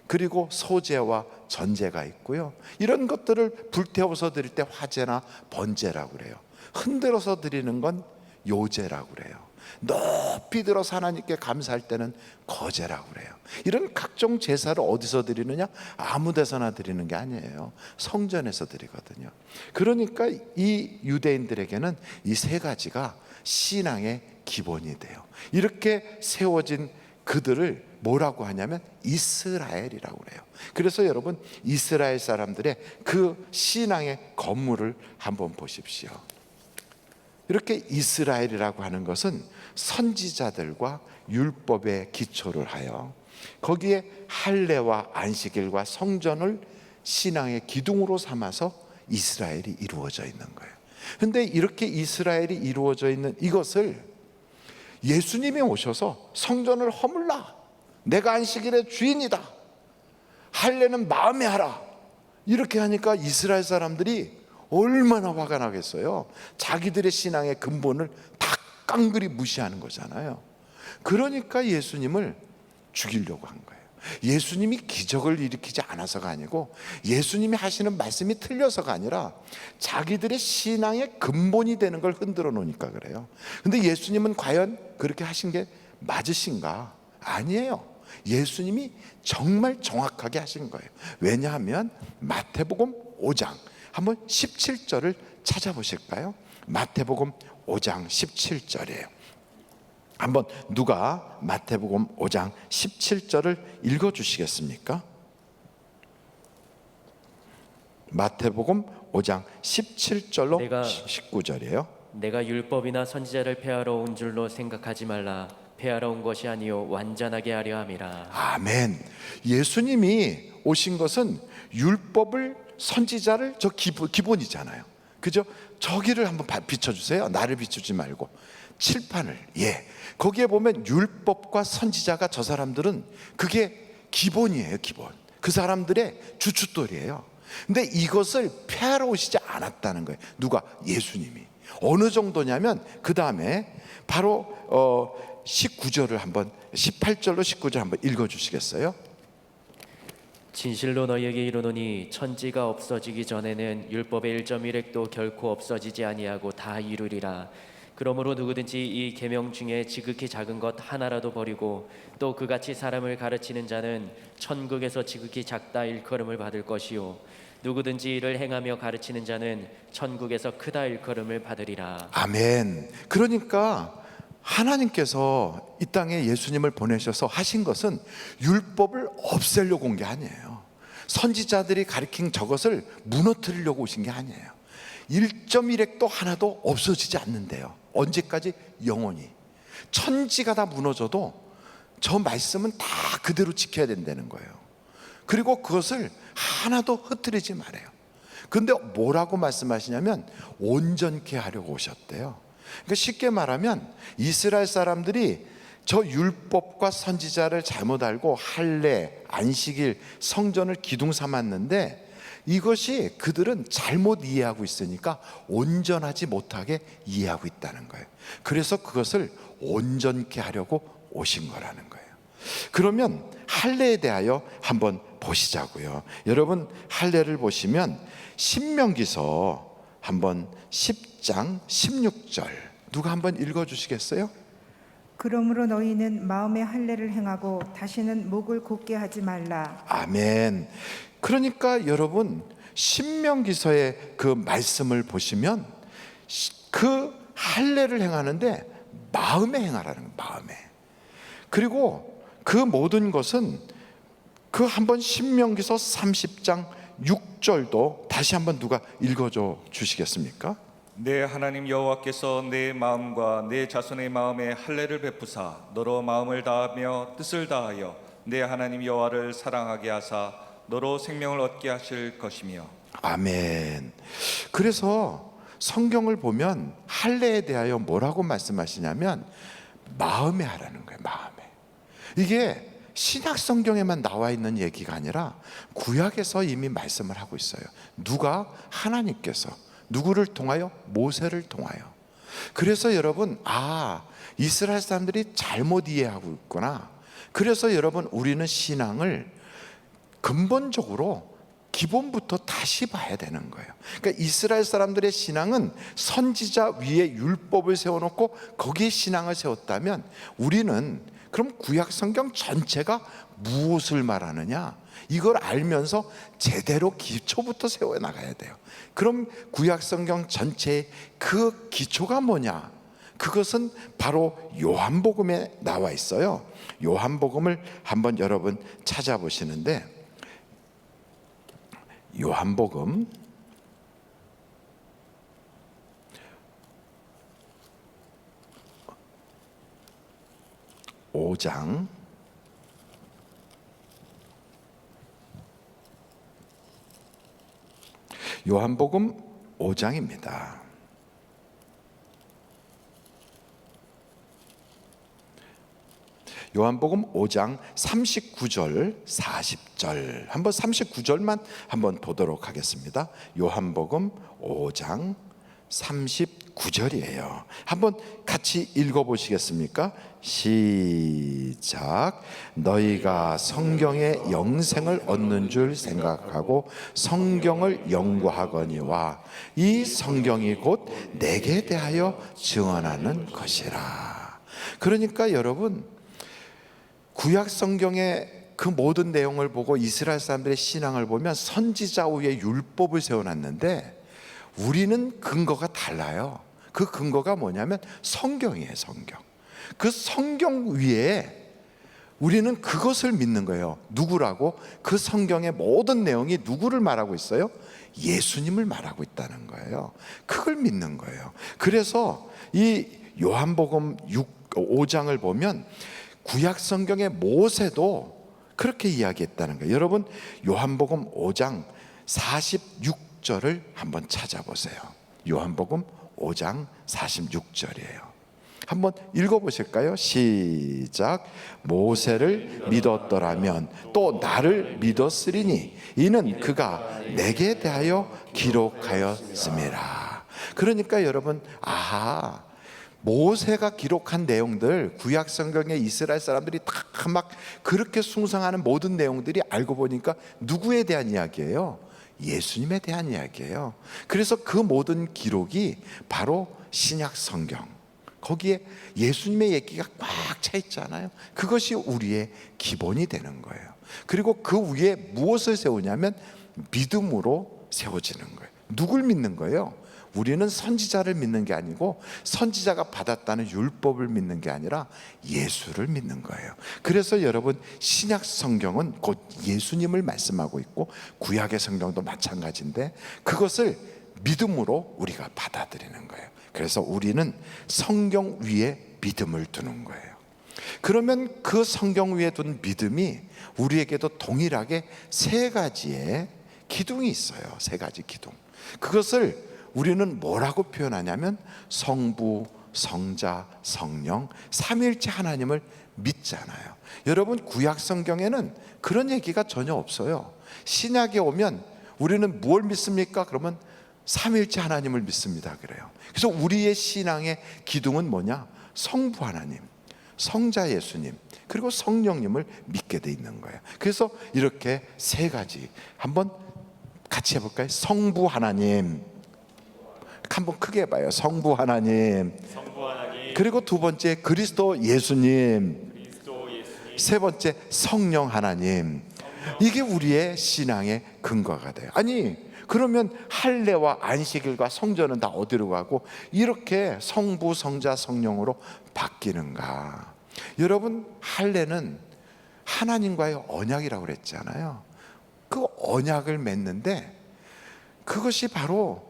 그리고 소제와 전제가 있고요. 이런 것들을 불태워서 드릴 때 화제나 번제라고 그래요. 흔들어서 드리는 건 요제라고 그래요. 높이 들어서 하나님께 감사할 때는 거제라고 그래요. 이런 각종 제사를 어디서 드리느냐? 아무 데서나 드리는 게 아니에요. 성전에서 드리거든요. 그러니까 이 유대인들에게는 이 세 가지가 신앙의 기본이 돼요. 이렇게 세워진 그들을 뭐라고 하냐면 이스라엘이라고 그래요. 그래서 여러분, 이스라엘 사람들의 그 신앙의 건물을 한번 보십시오. 이렇게 이스라엘이라고 하는 것은 선지자들과 율법의 기초를 하여 거기에 할례와 안식일과 성전을 신앙의 기둥으로 삼아서 이스라엘이 이루어져 있는 거예요. 근데 이렇게 이스라엘이 이루어져 있는 이것을 예수님이 오셔서 성전을 허물라, 내가 안식일의 주인이다, 할례는 마음에 하라, 이렇게 하니까 이스라엘 사람들이 얼마나 화가 나겠어요. 자기들의 신앙의 근본을 다 깡그리 무시하는 거잖아요. 그러니까 예수님을 죽이려고 한 거예요. 예수님이 기적을 일으키지 않아서가 아니고 예수님이 하시는 말씀이 틀려서가 아니라 자기들의 신앙의 근본이 되는 걸 흔들어 놓으니까 그래요. 근데 예수님은 과연 그렇게 하신 게 맞으신가? 아니에요. 예수님이 정말 정확하게 하신 거예요. 왜냐하면 마태복음 5장 한번 17절을 찾아보실까요? 마태복음 5장 17절이에요. 한번 누가 마태복음 5장 17절을 읽어주시겠습니까? 마태복음 5장 17절로 내가 19절이에요. 내가 율법이나 선지자를 폐하러 온 줄로 생각하지 말라. 폐하러 온 것이 아니요 완전하게 하려 함이라. 아멘. 예수님이 오신 것은 율법을, 선지자를, 저 기본이잖아요. 그죠? 저기를 한번 비춰주세요. 나를 비추지 말고 칠판을. 거기에 보면 율법과 선지자가, 저 사람들은 그게 기본이에요. 기본. 그 사람들의 주춧돌이에요. 근데 이것을 폐하러 오시지 않았다는 거예요. 누가? 예수님이. 어느 정도냐면 그 다음에 바로 19절을 한번, 18절로 19절 한번 읽어주시겠어요? 진실로 너희에게 이르노니 천지가 없어지기 전에는 율법의 1.1획도 결코 없어지지 아니하고 다 이루리라. 그러므로 누구든지 이 계명 중에 지극히 작은 것 하나라도 버리고 또 그같이 사람을 가르치는 자는 천국에서 지극히 작다 일컬음을 받을 것이요 누구든지 이를 행하며 가르치는 자는 천국에서 크다 일컬음을 받으리라. 아멘. 그러니까 하나님께서 이 땅에 예수님을 보내셔서 하신 것은 율법을 없애려고 온 게 아니에요. 선지자들이 가르친 저것을 무너뜨리려고 오신 게 아니에요. 1.1획도 하나도 없어지지 않는데요. 언제까지? 영원히. 천지가 다 무너져도 저 말씀은 다 그대로 지켜야 된다는 거예요. 그리고 그것을 하나도 흐트리지 말아요. 근데 뭐라고 말씀하시냐면 온전케 하려고 오셨대요. 그러니까 쉽게 말하면 이스라엘 사람들이 저 율법과 선지자를 잘못 알고 할례, 안식일, 성전을 기둥 삼았는데 이것이 그들은 잘못 이해하고 있으니까 온전하지 못하게 이해하고 있다는 거예요. 그래서 그것을 온전케 하려고 오신 거라는 거예요. 그러면 할례에 대하여 한번 보시자고요. 여러분 할례를 보시면 신명기서 한번 10장 16절 누가 한번 읽어주시겠어요? 그러므로 너희는 마음의 할례를 행하고 다시는 목을 곧게 하지 말라. 아멘. 그러니까 여러분 신명기서의 그 말씀을 보시면 그 할례를 행하는데 마음에 행하라는 거예요. 마음에. 그리고 그 모든 것은 그 한번 신명기서 30장 6절도 다시 한번 누가 읽어줘 주시겠습니까? 내 하나님 여호와께서 내 마음과 내 자손의 마음에 할례를 베푸사 너로 마음을 다하며 뜻을 다하여 내 하나님 여호와를 사랑하게 하사 너로 생명을 얻게 하실 것이며. 아멘. 그래서 성경을 보면 할례에 대하여 뭐라고 말씀하시냐면 마음에 하라는 거예요. 마음에. 이게 신약 성경에만 나와 있는 얘기가 아니라 구약에서 이미 말씀을 하고 있어요. 누가? 하나님께서. 누구를 통하여? 모세를 통하여. 그래서 여러분, 이스라엘 사람들이 잘못 이해하고 있구나. 그래서 여러분 우리는 신앙을 근본적으로 기본부터 다시 봐야 되는 거예요. 그러니까 이스라엘 사람들의 신앙은 선지자 위에 율법을 세워놓고 거기에 신앙을 세웠다면 우리는 그럼 구약 성경 전체가 무엇을 말하느냐? 이걸 알면서 제대로 기초부터 세워나가야 돼요. 그럼 구약 성경 전체의 그 기초가 뭐냐? 그것은 바로 요한복음에 나와 있어요. 요한복음을 한번 여러분 찾아보시는데 요한복음 5장 요한복음 5장입니다. 요한복음 5장 39절 40절 한번 39절만 한번 보도록 하겠습니다. 요한복음 5장 39절이에요. 한번 같이 읽어보시겠습니까? 시작. 너희가 성경에 영생을 얻는 줄 생각하고 성경을 연구하거니와 이 성경이 곧 내게 대하여 증언하는 것이라. 그러니까 여러분, 구약 성경의 그 모든 내용을 보고 이스라엘 사람들의 신앙을 보면 선지자 위에 율법을 세워놨는데 우리는 근거가 달라요. 그 근거가 뭐냐면 성경이에요. 성경. 그 성경 위에 우리는 그것을 믿는 거예요. 누구라고? 그 성경의 모든 내용이 누구를 말하고 있어요? 예수님을 말하고 있다는 거예요. 그걸 믿는 거예요. 그래서 이 요한복음 5장을 보면 구약 성경의 모세도 그렇게 이야기했다는 거예요. 여러분, 요한복음 5장 46절을 한번 찾아보세요. 요한복음 5장 46절이에요. 한번 읽어보실까요? 시작. 모세를 믿었더라면 또 나를 믿었으리니 이는 그가 내게 대하여 기록하였음이라. 그러니까 여러분, 아하, 모세가 기록한 내용들, 구약 성경의 이스라엘 사람들이 다 막 그렇게 숭상하는 모든 내용들이 알고 보니까 누구에 대한 이야기예요? 예수님에 대한 이야기예요. 그래서 그 모든 기록이 바로 신약 성경, 거기에 예수님의 얘기가 꽉 차 있잖아요. 그것이 우리의 기본이 되는 거예요. 그리고 그 위에 무엇을 세우냐면 믿음으로 세워지는 거예요. 누굴 믿는 거예요? 우리는 선지자를 믿는 게 아니고 선지자가 받았다는 율법을 믿는 게 아니라 예수를 믿는 거예요. 그래서 여러분, 신약 성경은 곧 예수님을 말씀하고 있고 구약의 성경도 마찬가지인데 그것을 믿음으로 우리가 받아들이는 거예요. 그래서 우리는 성경 위에 믿음을 두는 거예요. 그러면 그 성경 위에 둔 믿음이 우리에게도 동일하게 세 가지의 기둥이 있어요. 세 가지 기둥. 그것을 우리는 뭐라고 표현하냐면 성부, 성자, 성령, 삼위일체 하나님을 믿잖아요. 여러분, 구약 성경에는 그런 얘기가 전혀 없어요. 신약에 오면 우리는 뭘 믿습니까? 그러면 삼위일체 하나님을 믿습니다 그래요. 그래서 우리의 신앙의 기둥은 뭐냐? 성부 하나님, 성자 예수님, 그리고 성령님을 믿게 돼 있는 거예요. 그래서 이렇게 세 가지 한번 같이 해볼까요? 성부 하나님, 한번 크게 해봐요. 성부 하나님. 그리고 두 번째 그리스도 예수님. 세 번째 성령 하나님. 이게 우리의 신앙의 근거가 돼요. 아니, 그러면 할례와 안식일과 성전은 다 어디로 가고 이렇게 성부, 성자, 성령으로 바뀌는가? 여러분, 할례는 하나님과의 언약이라고 그랬잖아요. 그 언약을 맺는데 그것이 바로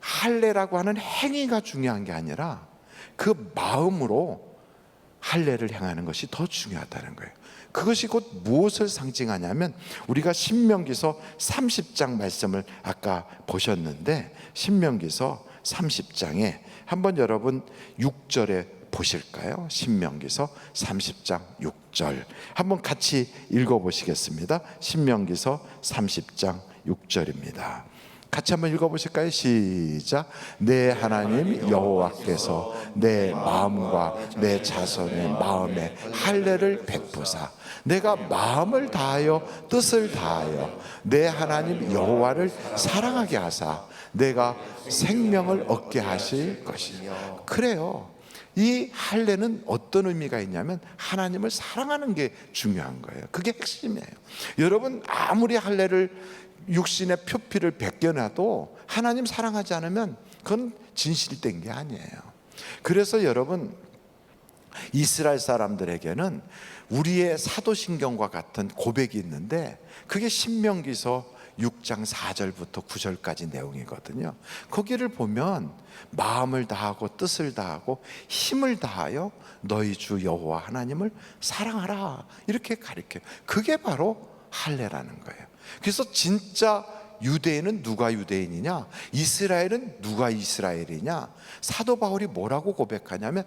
할례라고 하는 행위가 중요한 게 아니라 그 마음으로 할례를 행하는 것이 더 중요하다는 거예요. 그것이 곧 무엇을 상징하냐면 우리가 신명기서 30장 말씀을 아까 보셨는데 신명기서 30장에 한번 여러분 6절에 보실까요? 신명기서 30장 6절 한번 같이 읽어보시겠습니다. 신명기서 30장 6절입니다. 같이 한번 읽어보실까요? 시작. 내 하나님 여호와께서 내 마음과 내 자손의 마음에 할례를 베푸사 내가 마음을 다하여 뜻을 다하여 내 하나님 여호와를 사랑하게 하사 내가 생명을 얻게 하실 것이요. 그래요. 이 할례는 어떤 의미가 있냐면 하나님을 사랑하는 게 중요한 거예요. 그게 핵심이에요. 여러분, 아무리 할례를 육신의 표피를 벗겨놔도 하나님 사랑하지 않으면 그건 진실된 게 아니에요. 그래서 여러분, 이스라엘 사람들에게는 우리의 사도신경과 같은 고백이 있는데 그게 신명기서 6장 4절부터 9절까지 내용이거든요. 거기를 보면 마음을 다하고 뜻을 다하고 힘을 다하여 너희 주 여호와 하나님을 사랑하라 이렇게 가르쳐요. 그게 바로 할례라는 거예요. 그래서 진짜 유대인은 누가 유대인이냐, 이스라엘은 누가 이스라엘이냐, 사도 바울이 뭐라고 고백하냐면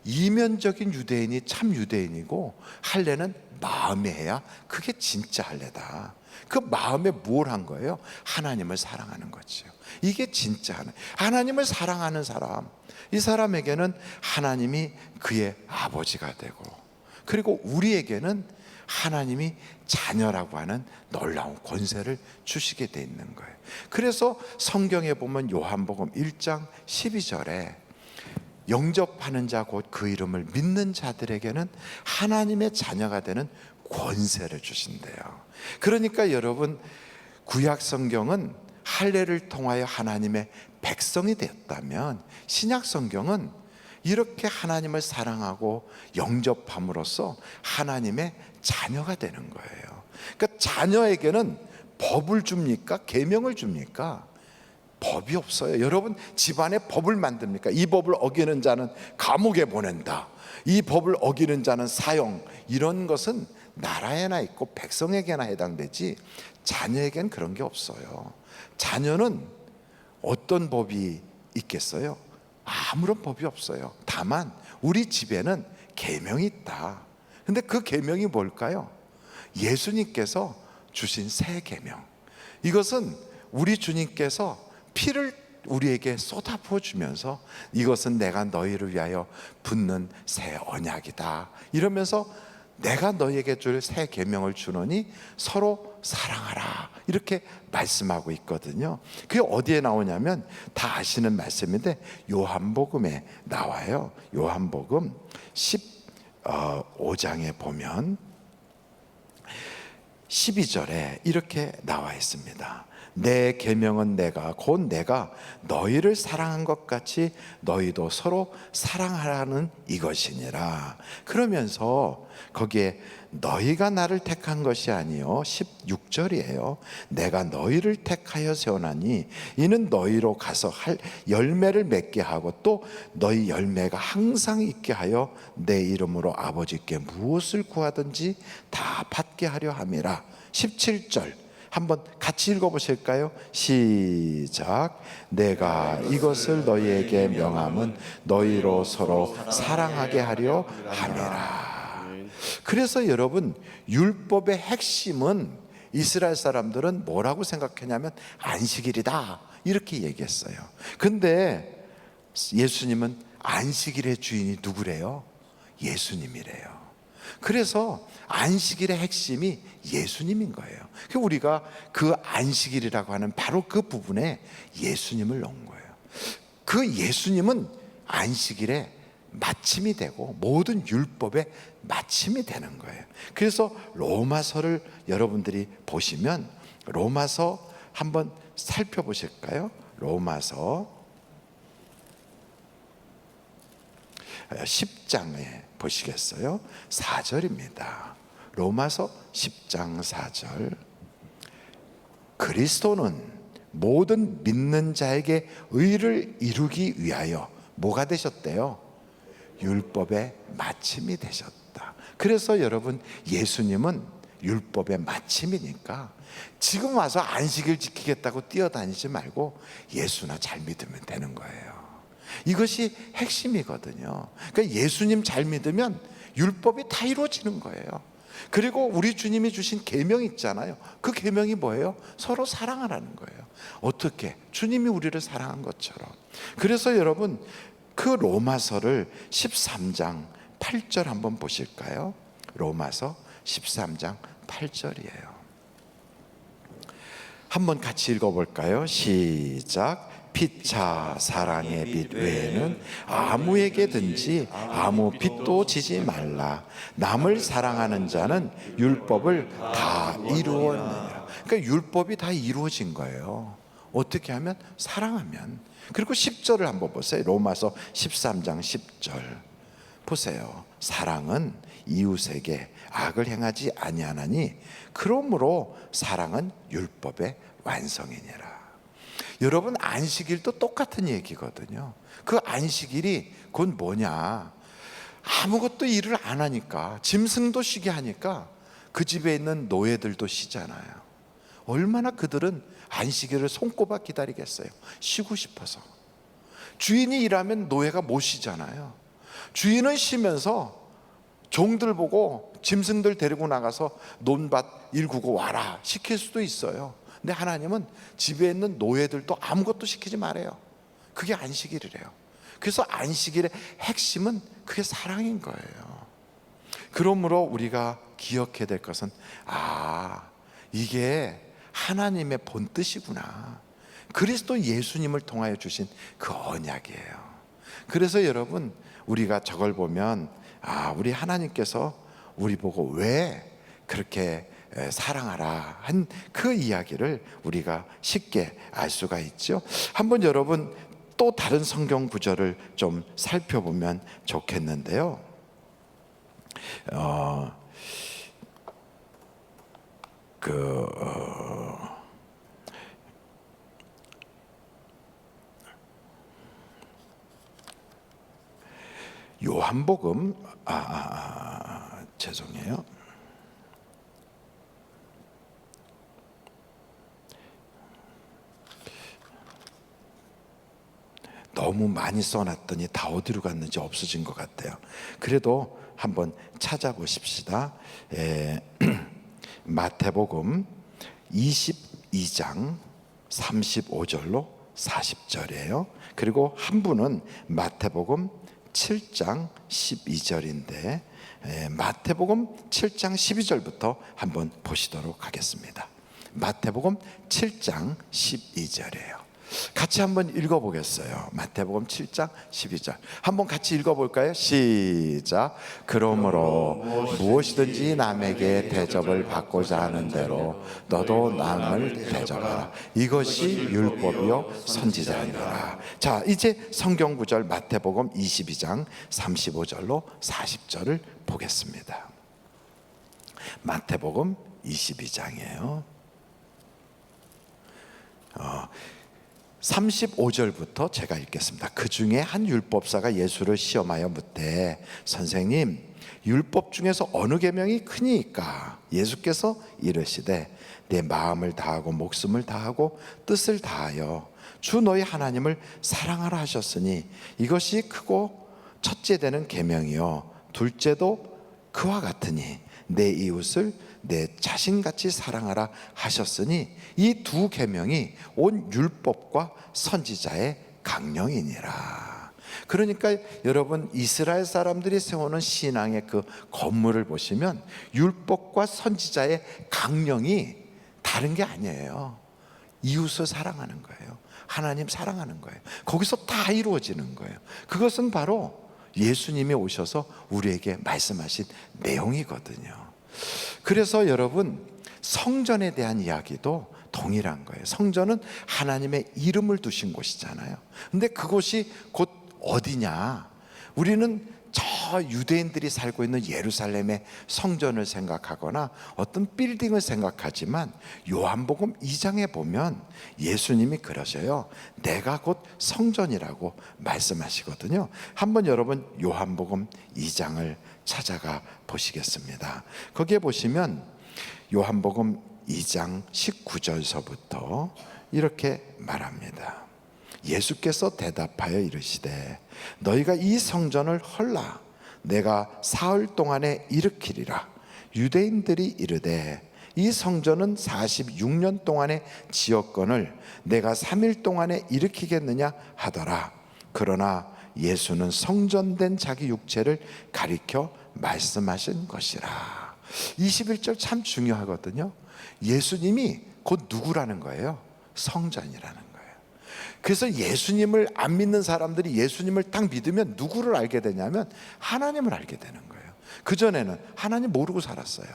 이면적인 유대인이 참 유대인이고 할례는 마음에 해야 그게 진짜 할례다. 그 마음에 뭘 한 거예요? 하나님을 사랑하는 거죠. 이게 진짜 하나님을 사랑하는 사람, 이 사람에게는 하나님이 그의 아버지가 되고, 그리고 우리에게는 하나님이 자녀라고 하는 놀라운 권세를 주시게 돼 있는 거예요. 그래서 성경에 보면 요한복음 1장 12절에 영접하는 자 곧 그 이름을 믿는 자들에게는 하나님의 자녀가 되는 권세를 주신대요. 그러니까 여러분, 구약 성경은 할례를 통하여 하나님의 백성이 되었다면 신약 성경은 이렇게 하나님을 사랑하고 영접함으로써 하나님의 자녀가 되는 거예요. 그러니까 자녀에게는 법을 줍니까? 계명을 줍니까? 법이 없어요. 여러분, 집안에 법을 만듭니까? 이 법을 어기는 자는 감옥에 보낸다, 이 법을 어기는 자는 사형, 이런 것은 나라에나 있고 백성에게나 해당되지 자녀에겐 그런 게 없어요. 자녀는 어떤 법이 있겠어요? 아무런 법이 없어요. 다만 우리 집에는 계명이 있다. 근데 그 계명이 뭘까요? 예수님께서 주신 새 계명. 이것은 우리 주님께서 피를 우리에게 쏟아부어 주면서 이것은 내가 너희를 위하여 붓는 새 언약이다 이러면서 내가 너희에게 줄 새 계명을 주노니 서로 사랑하라 이렇게 말씀하고 있거든요. 그게 어디에 나오냐면 다 아시는 말씀인데 요한복음에 나와요. 요한복음 15장에 보면 12절에 이렇게 나와 있습니다. 내 계명은 곧 내가 너희를 사랑한 것 같이 너희도 서로 사랑하라는 이것이니라. 그러면서 거기에 너희가 나를 택한 것이 아니요 16절이에요. 내가 너희를 택하여 세우나니 이는 너희로 가서 할 열매를 맺게 하고 또 너희 열매가 항상 있게 하여 내 이름으로 아버지께 무엇을 구하든지 다 받게 하려 함이라. 17절 한번 같이 읽어보실까요? 시작. 내가 이것을 너희에게 명함은 너희로 서로 사랑하게 하려 함이라. 그래서 여러분, 율법의 핵심은 이스라엘 사람들은 뭐라고 생각했냐면 안식일이다 이렇게 얘기했어요. 근데 예수님은 안식일의 주인이 누구래요? 예수님이래요. 그래서 안식일의 핵심이 예수님인 거예요. 우리가 그 안식일이라고 하는 바로 그 부분에 예수님을 넣은 거예요. 그 예수님은 안식일의 마침이 되고 모든 율법의 마침이 되는 거예요. 그래서 로마서를 여러분들이 보시면 로마서 한번 살펴보실까요? 로마서 10장에 보시겠어요? 4절입니다. 로마서 10장 4절. 그리스도는 모든 믿는 자에게 의를 이루기 위하여 뭐가 되셨대요? 율법의 마침이 되셨다. 그래서 여러분, 예수님은 율법의 마침이니까 지금 와서 안식일 지키겠다고 뛰어다니지 말고 예수나 잘 믿으면 되는 거예요. 이것이 핵심이거든요. 그러니까 예수님 잘 믿으면 율법이 다 이루어지는 거예요. 그리고 우리 주님이 주신 계명이 있잖아요. 그 계명이 뭐예요? 서로 사랑하라는 거예요. 어떻게? 주님이 우리를 사랑한 것처럼. 그래서 여러분, 그 로마서를 13장 8절 한번 보실까요? 로마서 13장 8절이에요. 한번 같이 읽어볼까요? 시작. 피차 사랑의 빛 외에는 아무에게든지 아무 빛도 지지 말라. 남을 사랑하는 자는 율법을 다 이루었느니라. 그러니까 율법이 다 이루어진 거예요. 어떻게 하면? 사랑하면. 그리고 10절을 한번 보세요. 로마서 13장 10절 보세요. 사랑은 이웃에게 악을 행하지 아니하나니 그러므로 사랑은 율법의 완성이니라. 여러분, 안식일도 똑같은 얘기거든요. 그 안식일이 곧 뭐냐? 아무것도 일을 안 하니까, 짐승도 쉬게 하니까 그 집에 있는 노예들도 쉬잖아요. 얼마나 그들은 안식일을 손꼽아 기다리겠어요. 쉬고 싶어서. 주인이 일하면 노예가 못 쉬잖아요. 주인은 쉬면서 종들 보고 짐승들 데리고 나가서 논밭 일구고 와라 시킬 수도 있어요. 근데 하나님은 집에 있는 노예들도 아무것도 시키지 말아요. 그게 안식일이래요. 그래서 안식일의 핵심은 그게 사랑인 거예요. 그러므로 우리가 기억해야 될 것은, 이게 하나님의 본뜻이구나. 그리스도 예수님을 통하여 주신 그 언약이에요. 그래서 여러분, 우리가 저걸 보면 우리 하나님께서 우리 보고 왜 그렇게 사랑하라 한 그 이야기를 우리가 쉽게 알 수가 있죠. 한번 여러분 또 다른 성경 구절을 좀 살펴보면 좋겠는데요. 요한복음 죄송해요. 너무 많이 써놨더니 다 어디로 갔는지 없어진 것 같아요. 그래도 한번 찾아보십시다. 마태복음 22장 35절로 40절이에요. 그리고 한 분은 마태복음 7장 12절인데 마태복음 7장 12절부터 한번 보시도록 하겠습니다. 마태복음 7장 12절이에요. 같이 한번 읽어보겠어요. 마태복음 7장 12절 한번 같이 읽어볼까요? 시작. 그러므로 무엇이든지 남에게 대접을 받고자 하는 대로 너도 남을 대접하라. 이것이 율법이요 선지자니라. 자, 이제 성경 구절 마태복음 22장 35절로 40절을 보겠습니다. 마태복음 22장이에요. 35절부터 제가 읽겠습니다. 그 중에 한 율법사가 예수를 시험하여 묻되 선생님, 율법 중에서 어느 계명이 크니까? 예수께서 이르시되 내 마음을 다하고 목숨을 다하고 뜻을 다하여 주 너희 하나님을 사랑하라 하셨으니 이것이 크고 첫째 되는 계명이요 둘째도 그와 같으니 내 이웃을 내 자신같이 사랑하라 하셨으니 이 두 계명이 온 율법과 선지자의 강령이니라. 그러니까 여러분, 이스라엘 사람들이 세우는 신앙의 그 건물을 보시면 율법과 선지자의 강령이 다른 게 아니에요. 이웃을 사랑하는 거예요. 하나님 사랑하는 거예요. 거기서 다 이루어지는 거예요. 그것은 바로 예수님이 오셔서 우리에게 말씀하신 내용이거든요. 그래서 여러분, 성전에 대한 이야기도 동일한 거예요. 성전은 하나님의 이름을 두신 곳이잖아요. 근데 그곳이 곧 어디냐? 우리는 저 유대인들이 살고 있는 예루살렘의 성전을 생각하거나 어떤 빌딩을 생각하지만 요한복음 2장에 보면 예수님이 그러셔요. 내가 곧 성전이라고 말씀하시거든요. 한번 여러분 요한복음 2장을 찾아가 보시겠습니다. 거기에 보시면 요한복음 2장 19절서부터 이렇게 말합니다. 예수께서 대답하여 이르시되 너희가 이 성전을 헐라 내가 사흘 동안에 일으키리라. 유대인들이 이르되 이 성전은 46년 동안의 지었건을 내가 3일 동안에 일으키겠느냐 하더라. 그러나 예수는 성전된 자기 육체를 가리켜 말씀하신 것이라. 21절 참 중요하거든요. 예수님이 곧 누구라는 거예요? 성전이라는 거예요. 그래서 예수님을 안 믿는 사람들이 예수님을 딱 믿으면 누구를 알게 되냐면 하나님을 알게 되는 거예요. 그전에는 하나님 모르고 살았어요.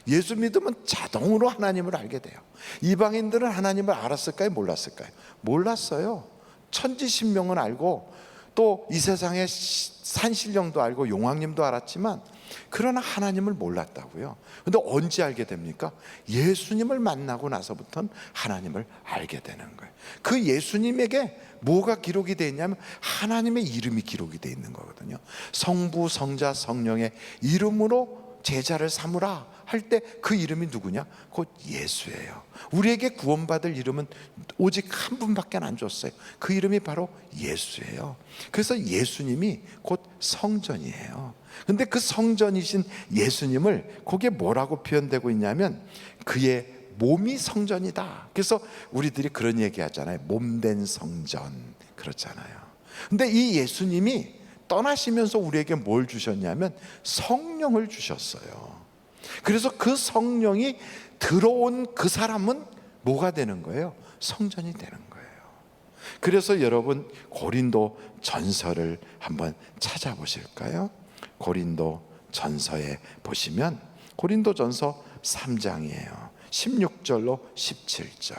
예수 믿으면 자동으로 하나님을 알게 돼요. 이방인들은 하나님을 알았을까요? 몰랐을까요? 몰랐어요. 천지신명은 알고 또 이 세상에 산신령도 알고 용왕님도 알았지만 그러나 하나님을 몰랐다고요. 근데 언제 알게 됩니까? 예수님을 만나고 나서부터는 하나님을 알게 되는 거예요. 그 예수님에게 뭐가 기록이 되어 있냐면 하나님의 이름이 기록이 되어 있는 거거든요. 성부, 성자, 성령의 이름으로 제자를 삼으라 할 때 그 이름이 누구냐? 곧 예수예요. 우리에게 구원받을 이름은 오직 한 분밖에 안 줬어요. 그 이름이 바로 예수예요. 그래서 예수님이 곧 성전이에요. 근데 그 성전이신 예수님을 거기에 뭐라고 표현되고 있냐면 그의 몸이 성전이다. 그래서 우리들이 그런 얘기 하잖아요. 몸된 성전. 그렇잖아요. 근데 이 예수님이 떠나시면서 우리에게 뭘 주셨냐면 성령을 주셨어요. 그래서 그 성령이 들어온 그 사람은 뭐가 되는 거예요? 성전이 되는 거예요. 그래서 여러분 고린도 전서를 한번 찾아보실까요? 고린도 전서에 보시면 고린도 전서 3장이에요. 16절로 17절.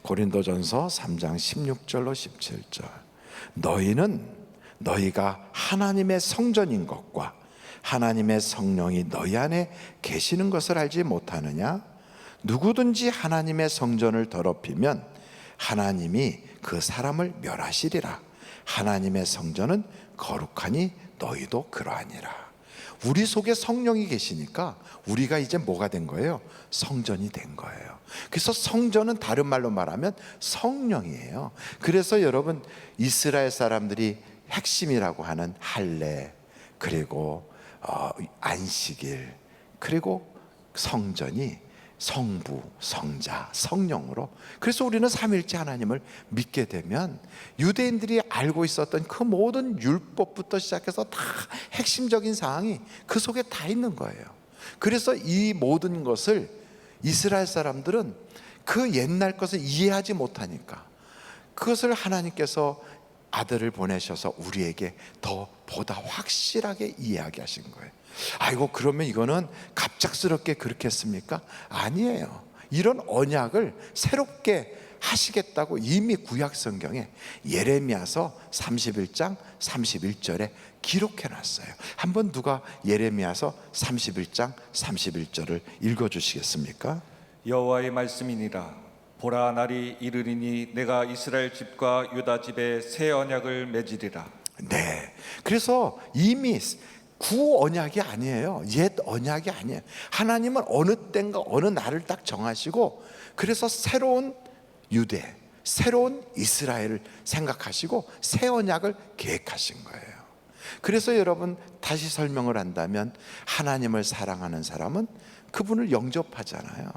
고린도 전서 3장 16절로 17절. 너희는 너희가 하나님의 성전인 것과 하나님의 성령이 너희 안에 계시는 것을 알지 못하느냐? 누구든지 하나님의 성전을 더럽히면 하나님이 그 사람을 멸하시리라. 하나님의 성전은 거룩하니 너희도 그러하니라. 우리 속에 성령이 계시니까 우리가 이제 뭐가 된 거예요? 성전이 된 거예요. 그래서 성전은 다른 말로 말하면 성령이에요. 그래서 여러분 이스라엘 사람들이 핵심이라고 하는 할례, 그리고 안식일, 그리고 성전이 성부, 성자, 성령으로. 그래서 우리는 삼일째 하나님을 믿게 되면 유대인들이 알고 있었던 그 모든 율법부터 시작해서 다 핵심적인 사항이 그 속에 다 있는 거예요. 그래서 이 모든 것을 이스라엘 사람들은 그 옛날 것을 이해하지 못하니까 그것을 하나님께서 아들을 보내셔서 우리에게 더 보다 확실하게 이해하게 하신 거예요. 아이고 그러면 이거는 갑작스럽게 그렇게 했습니까? 아니에요. 이런 언약을 새롭게 하시겠다고 이미 구약 성경에 예레미야서 31장 31절에 기록해 놨어요. 한번 누가 예레미야서 31장 31절을 읽어 주시겠습니까? 여호와의 말씀이니라. 보라 날이 이르리니 내가 이스라엘 집과 유다 집에 새 언약을 맺으리라. 네. 그래서 이미 구 언약이 아니에요. 옛 언약이 아니에요. 하나님은 어느 때인가 어느 날을 딱 정하시고 그래서 새로운 유대, 새로운 이스라엘을 생각하시고 새 언약을 계획하신 거예요. 그래서 여러분 다시 설명을 한다면 하나님을 사랑하는 사람은 그분을 영접하잖아요.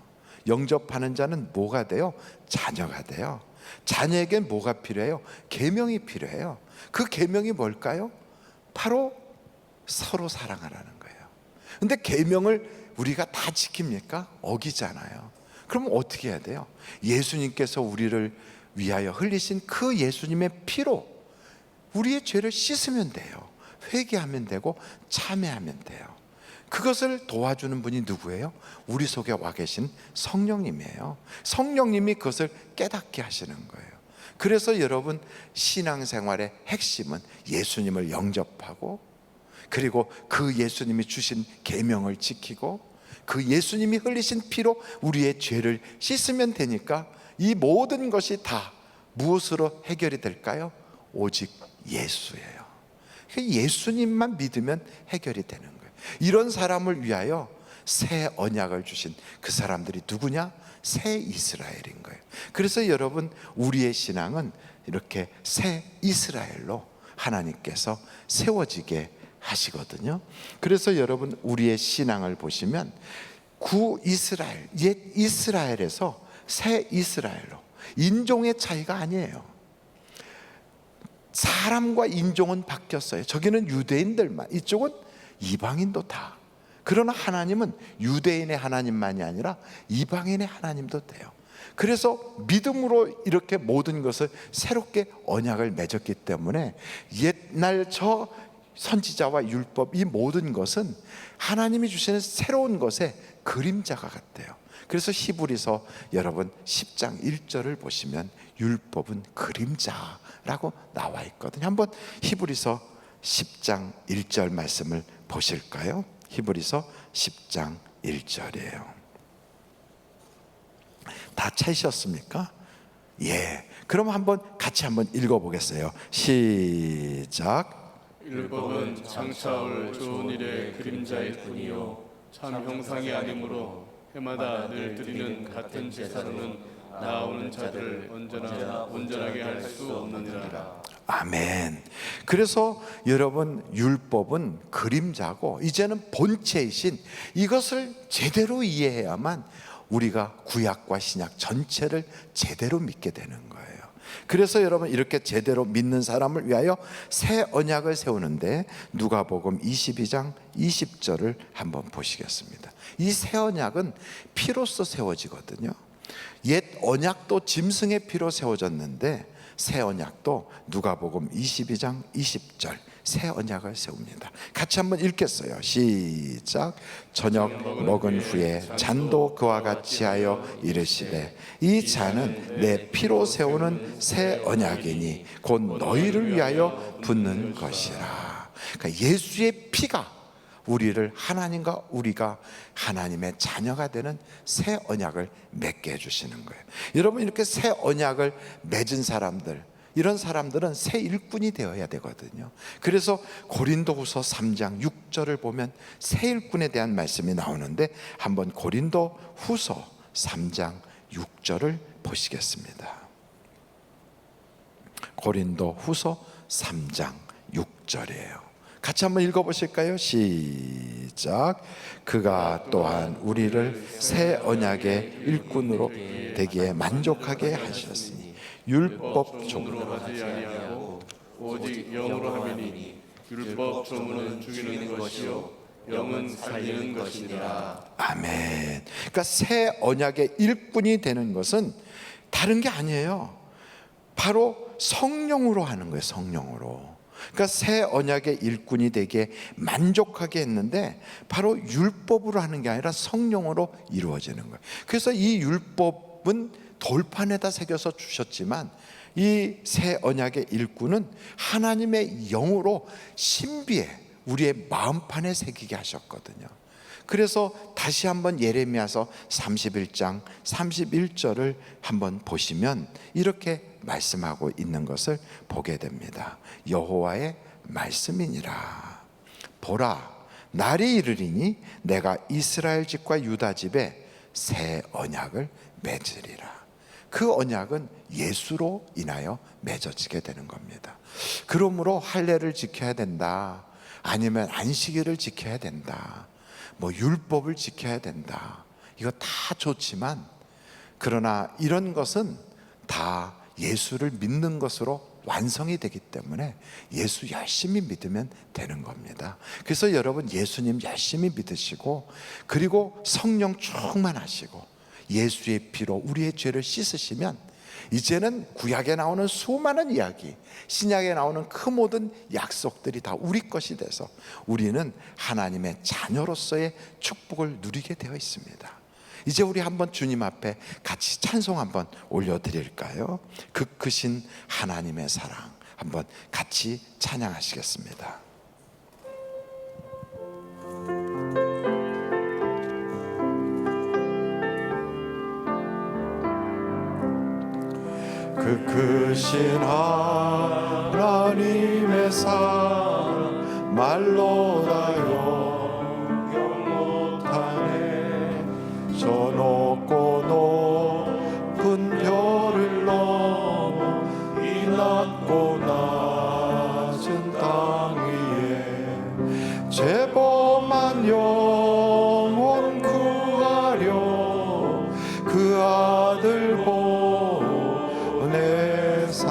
영접하는 자는 뭐가 돼요? 자녀가 돼요. 자녀에겐 뭐가 필요해요? 계명이 필요해요. 그 계명이 뭘까요? 바로 서로 사랑하라는 거예요. 근데 계명을 우리가 다 지킵니까? 어기잖아요. 그럼 어떻게 해야 돼요? 예수님께서 우리를 위하여 흘리신 그 예수님의 피로 우리의 죄를 씻으면 돼요. 회개하면 되고 참회하면 돼요. 그것을 도와주는 분이 누구예요? 우리 속에 와 계신 성령님이에요. 성령님이 그것을 깨닫게 하시는 거예요. 그래서 여러분 신앙생활의 핵심은 예수님을 영접하고 그리고 그 예수님이 주신 계명을 지키고 그 예수님이 흘리신 피로 우리의 죄를 씻으면 되니까 이 모든 것이 다 무엇으로 해결이 될까요? 오직 예수예요. 예수님만 믿으면 해결이 되는 거예요. 이런 사람을 위하여 새 언약을 주신 그 사람들이 누구냐? 새 이스라엘인 거예요. 그래서 여러분 우리의 신앙은 이렇게 새 이스라엘로 하나님께서 세워지게 하시거든요. 그래서 여러분 우리의 신앙을 보시면 구 이스라엘, 옛 이스라엘에서 새 이스라엘로 인종의 차이가 아니에요. 사람과 인종은 바뀌었어요. 저기는 유대인들만, 이쪽은 이방인도 다. 그러나 하나님은 유대인의 하나님만이 아니라 이방인의 하나님도 돼요. 그래서 믿음으로 이렇게 모든 것을 새롭게 언약을 맺었기 때문에 옛날 저 선지자와 율법, 이 모든 것은 하나님이 주시는 새로운 것의 그림자가 같대요. 그래서 히브리서 여러분 10장 1절을 보시면 율법은 그림자라고 나와 있거든요. 한번 히브리서 10장 1절 말씀을 보실까요? 히브리서 10장 1절이에요. 다 찾으셨습니까? 예. 그럼 같이 한번 읽어보겠어요. 시작. 율법은 장차 올 좋은 일의 그림자일 뿐이요 참 형상이 아니므로 해마다 늘 드리는 같은 제사로는 나오는 자들을 언제나 온전하게 할 수 없느니라. 아멘. 그래서 여러분, 율법은 그림자고 이제는 본체이신 이것을 제대로 이해해야만 우리가 구약과 신약 전체를 제대로 믿게 되는 거예요. 그래서 여러분, 이렇게 제대로 믿는 사람을 위하여 새 언약을 세우는데 누가복음 22장 20절을 한번 보시겠습니다. 이 새 언약은 피로써 세워지거든요. 옛 언약도 짐승의 피로 세워졌는데 새 언약도 누가복음 22장 20절 새 언약을 세웁니다. 같이 한번 읽겠어요. 시작. 저녁 먹은 후에 잔도 그와 같이 하여 이르시되 이 잔은 내 피로 세우는 새 언약이니 곧 너희를 위하여 붓는 것이라. 그러니까 예수의 피가 우리를 하나님과 우리가 하나님의 자녀가 되는 새 언약을 맺게 해주시는 거예요. 여러분, 이렇게 새 언약을 맺은 사람들, 이런 사람들은 새 일꾼이 되어야 되거든요. 그래서 고린도후서 3장 6절을 보면 새 일꾼에 대한 말씀이 나오는데 한번 고린도후서 3장 6절을 보시겠습니다. 고린도후서 3장 6절이에요. 같이 한번 읽어보실까요? 시작. 그가 또한 우리를 새 언약의 일꾼으로 되기에 만족하게 하셨으니 율법 조문으로 하지 아니하고 오직 영으로 하매니 율법 조문은 죽이는 것이요 영은 살리는 것이니라. 아멘. 그러니까 새 언약의 일꾼이 되는 것은 다른 게 아니에요. 바로 성령으로 하는 거예요. 성령으로. 그러니까 새 언약의 일꾼이 되게 만족하게 했는데 바로 율법으로 하는 게 아니라 성령으로 이루어지는 거예요. 그래서 이 율법은 돌판에다 새겨서 주셨지만 이 새 언약의 일꾼은 하나님의 영으로 신비에 우리의 마음판에 새기게 하셨거든요. 그래서 다시 한번 예레미야서 31장 31절을 한번 보시면 이렇게 말씀하고 있는 것을 보게 됩니다. 여호와의 말씀이니라. 보라, 날이 이르리니 내가 이스라엘 집과 유다 집에 새 언약을 맺으리라. 그 언약은 예수로 인하여 맺어지게 되는 겁니다. 그러므로 할례를 지켜야 된다, 아니면 안식일을 지켜야 된다, 뭐 율법을 지켜야 된다, 이거 다 좋지만 그러나 이런 것은 다 예수를 믿는 것으로 완성이 되기 때문에 예수 열심히 믿으면 되는 겁니다. 그래서 여러분, 예수님 열심히 믿으시고 그리고 성령 충만하시고 예수의 피로 우리의 죄를 씻으시면 이제는 구약에 나오는 수많은 이야기, 신약에 나오는 그 모든 약속들이 다 우리 것이 돼서 우리는 하나님의 자녀로서의 축복을 누리게 되어 있습니다. 이제 우리 한번 주님 앞에 같이 찬송 한번 올려드릴까요? 그 크신 하나님의 사랑 한번 같이 찬양하시겠습니다. 그 크신 하나님의 사랑 말로 다 용용 못하네. 저 높고 높은 별을 넘어 이 낮고 낮은 땅 위에 죄범한 영혼 구하려 그 아들 보내사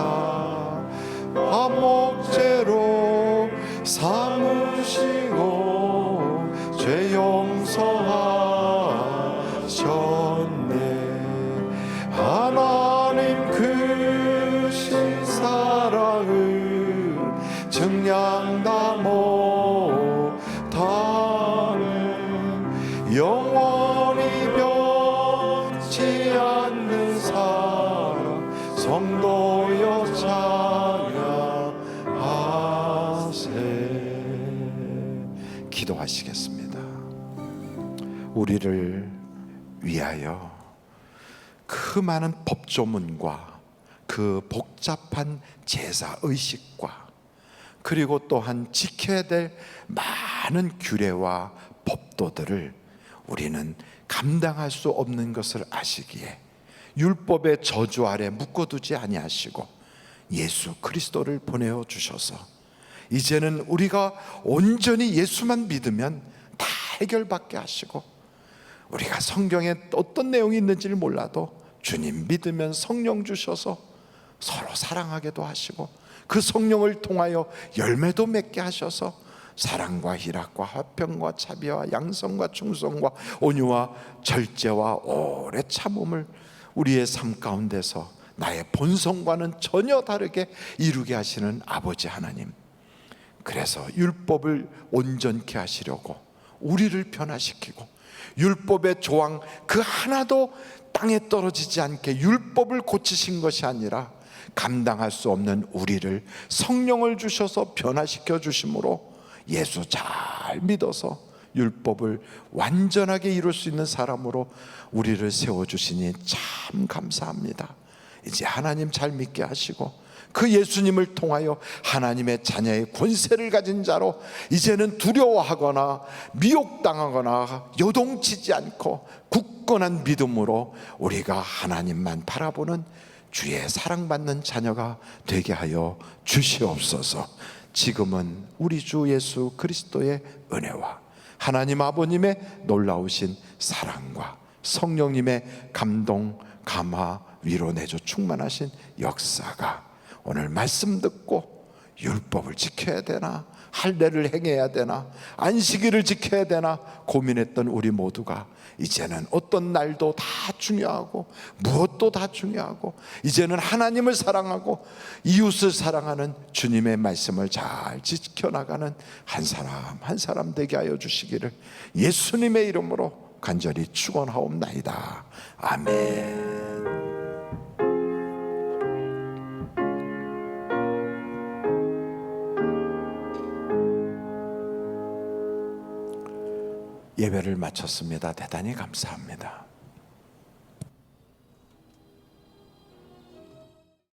화목제로 삼으시고 죄 용서하셨네. 하나님 크신 사랑은 증량 다 못 영원히 변치 않는 사랑 성도여 찬양하세. 기도하시겠습니다. 우리를 위하여 그 많은 법조문과 그 복잡한 제사 의식과 그리고 또한 지켜야 될 많은 규례와 법도들을 우리는 감당할 수 없는 것을 아시기에 율법의 저주 아래 묶어두지 아니하시고 예수 그리스도를 보내어 주셔서 이제는 우리가 온전히 예수만 믿으면 다 해결받게 하시고, 우리가 성경에 어떤 내용이 있는지를 몰라도 주님 믿으면 성령 주셔서 서로 사랑하게도 하시고, 그 성령을 통하여 열매도 맺게 하셔서 사랑과 희락과 화평과 자비와 양성과 충성과 온유와 절제와 오래 참음을 우리의 삶 가운데서 나의 본성과는 전혀 다르게 이루게 하시는 아버지 하나님, 그래서 율법을 온전케 하시려고 우리를 변화시키고 율법의 조항 그 하나도 땅에 떨어지지 않게 율법을 고치신 것이 아니라 감당할 수 없는 우리를 성령을 주셔서 변화시켜 주심으로 예수 잘 믿어서 율법을 완전하게 이룰 수 있는 사람으로 우리를 세워주시니 참 감사합니다. 이제 하나님 잘 믿게 하시고 그 예수님을 통하여 하나님의 자녀의 권세를 가진 자로 이제는 두려워하거나 미혹당하거나 요동치지 않고 굳건한 믿음으로 우리가 하나님만 바라보는 주의 사랑받는 자녀가 되게 하여 주시옵소서. 지금은 우리 주 예수 그리스도의 은혜와 하나님 아버님의 놀라우신 사랑과 성령님의 감동, 감화, 위로 내줘 충만하신 역사가 오늘 말씀 듣고 율법을 지켜야 되나, 할례를 행해야 되나, 안식일을 지켜야 되나 고민했던 우리 모두가 이제는 어떤 날도 다 중요하고 무엇도 다 중요하고 이제는 하나님을 사랑하고 이웃을 사랑하는 주님의 말씀을 잘 지켜나가는 한 사람 한 사람 되게 하여 주시기를 예수님의 이름으로 간절히 축원하옵나이다. 아멘. 예배를 마쳤습니다. 대단히 감사합니다.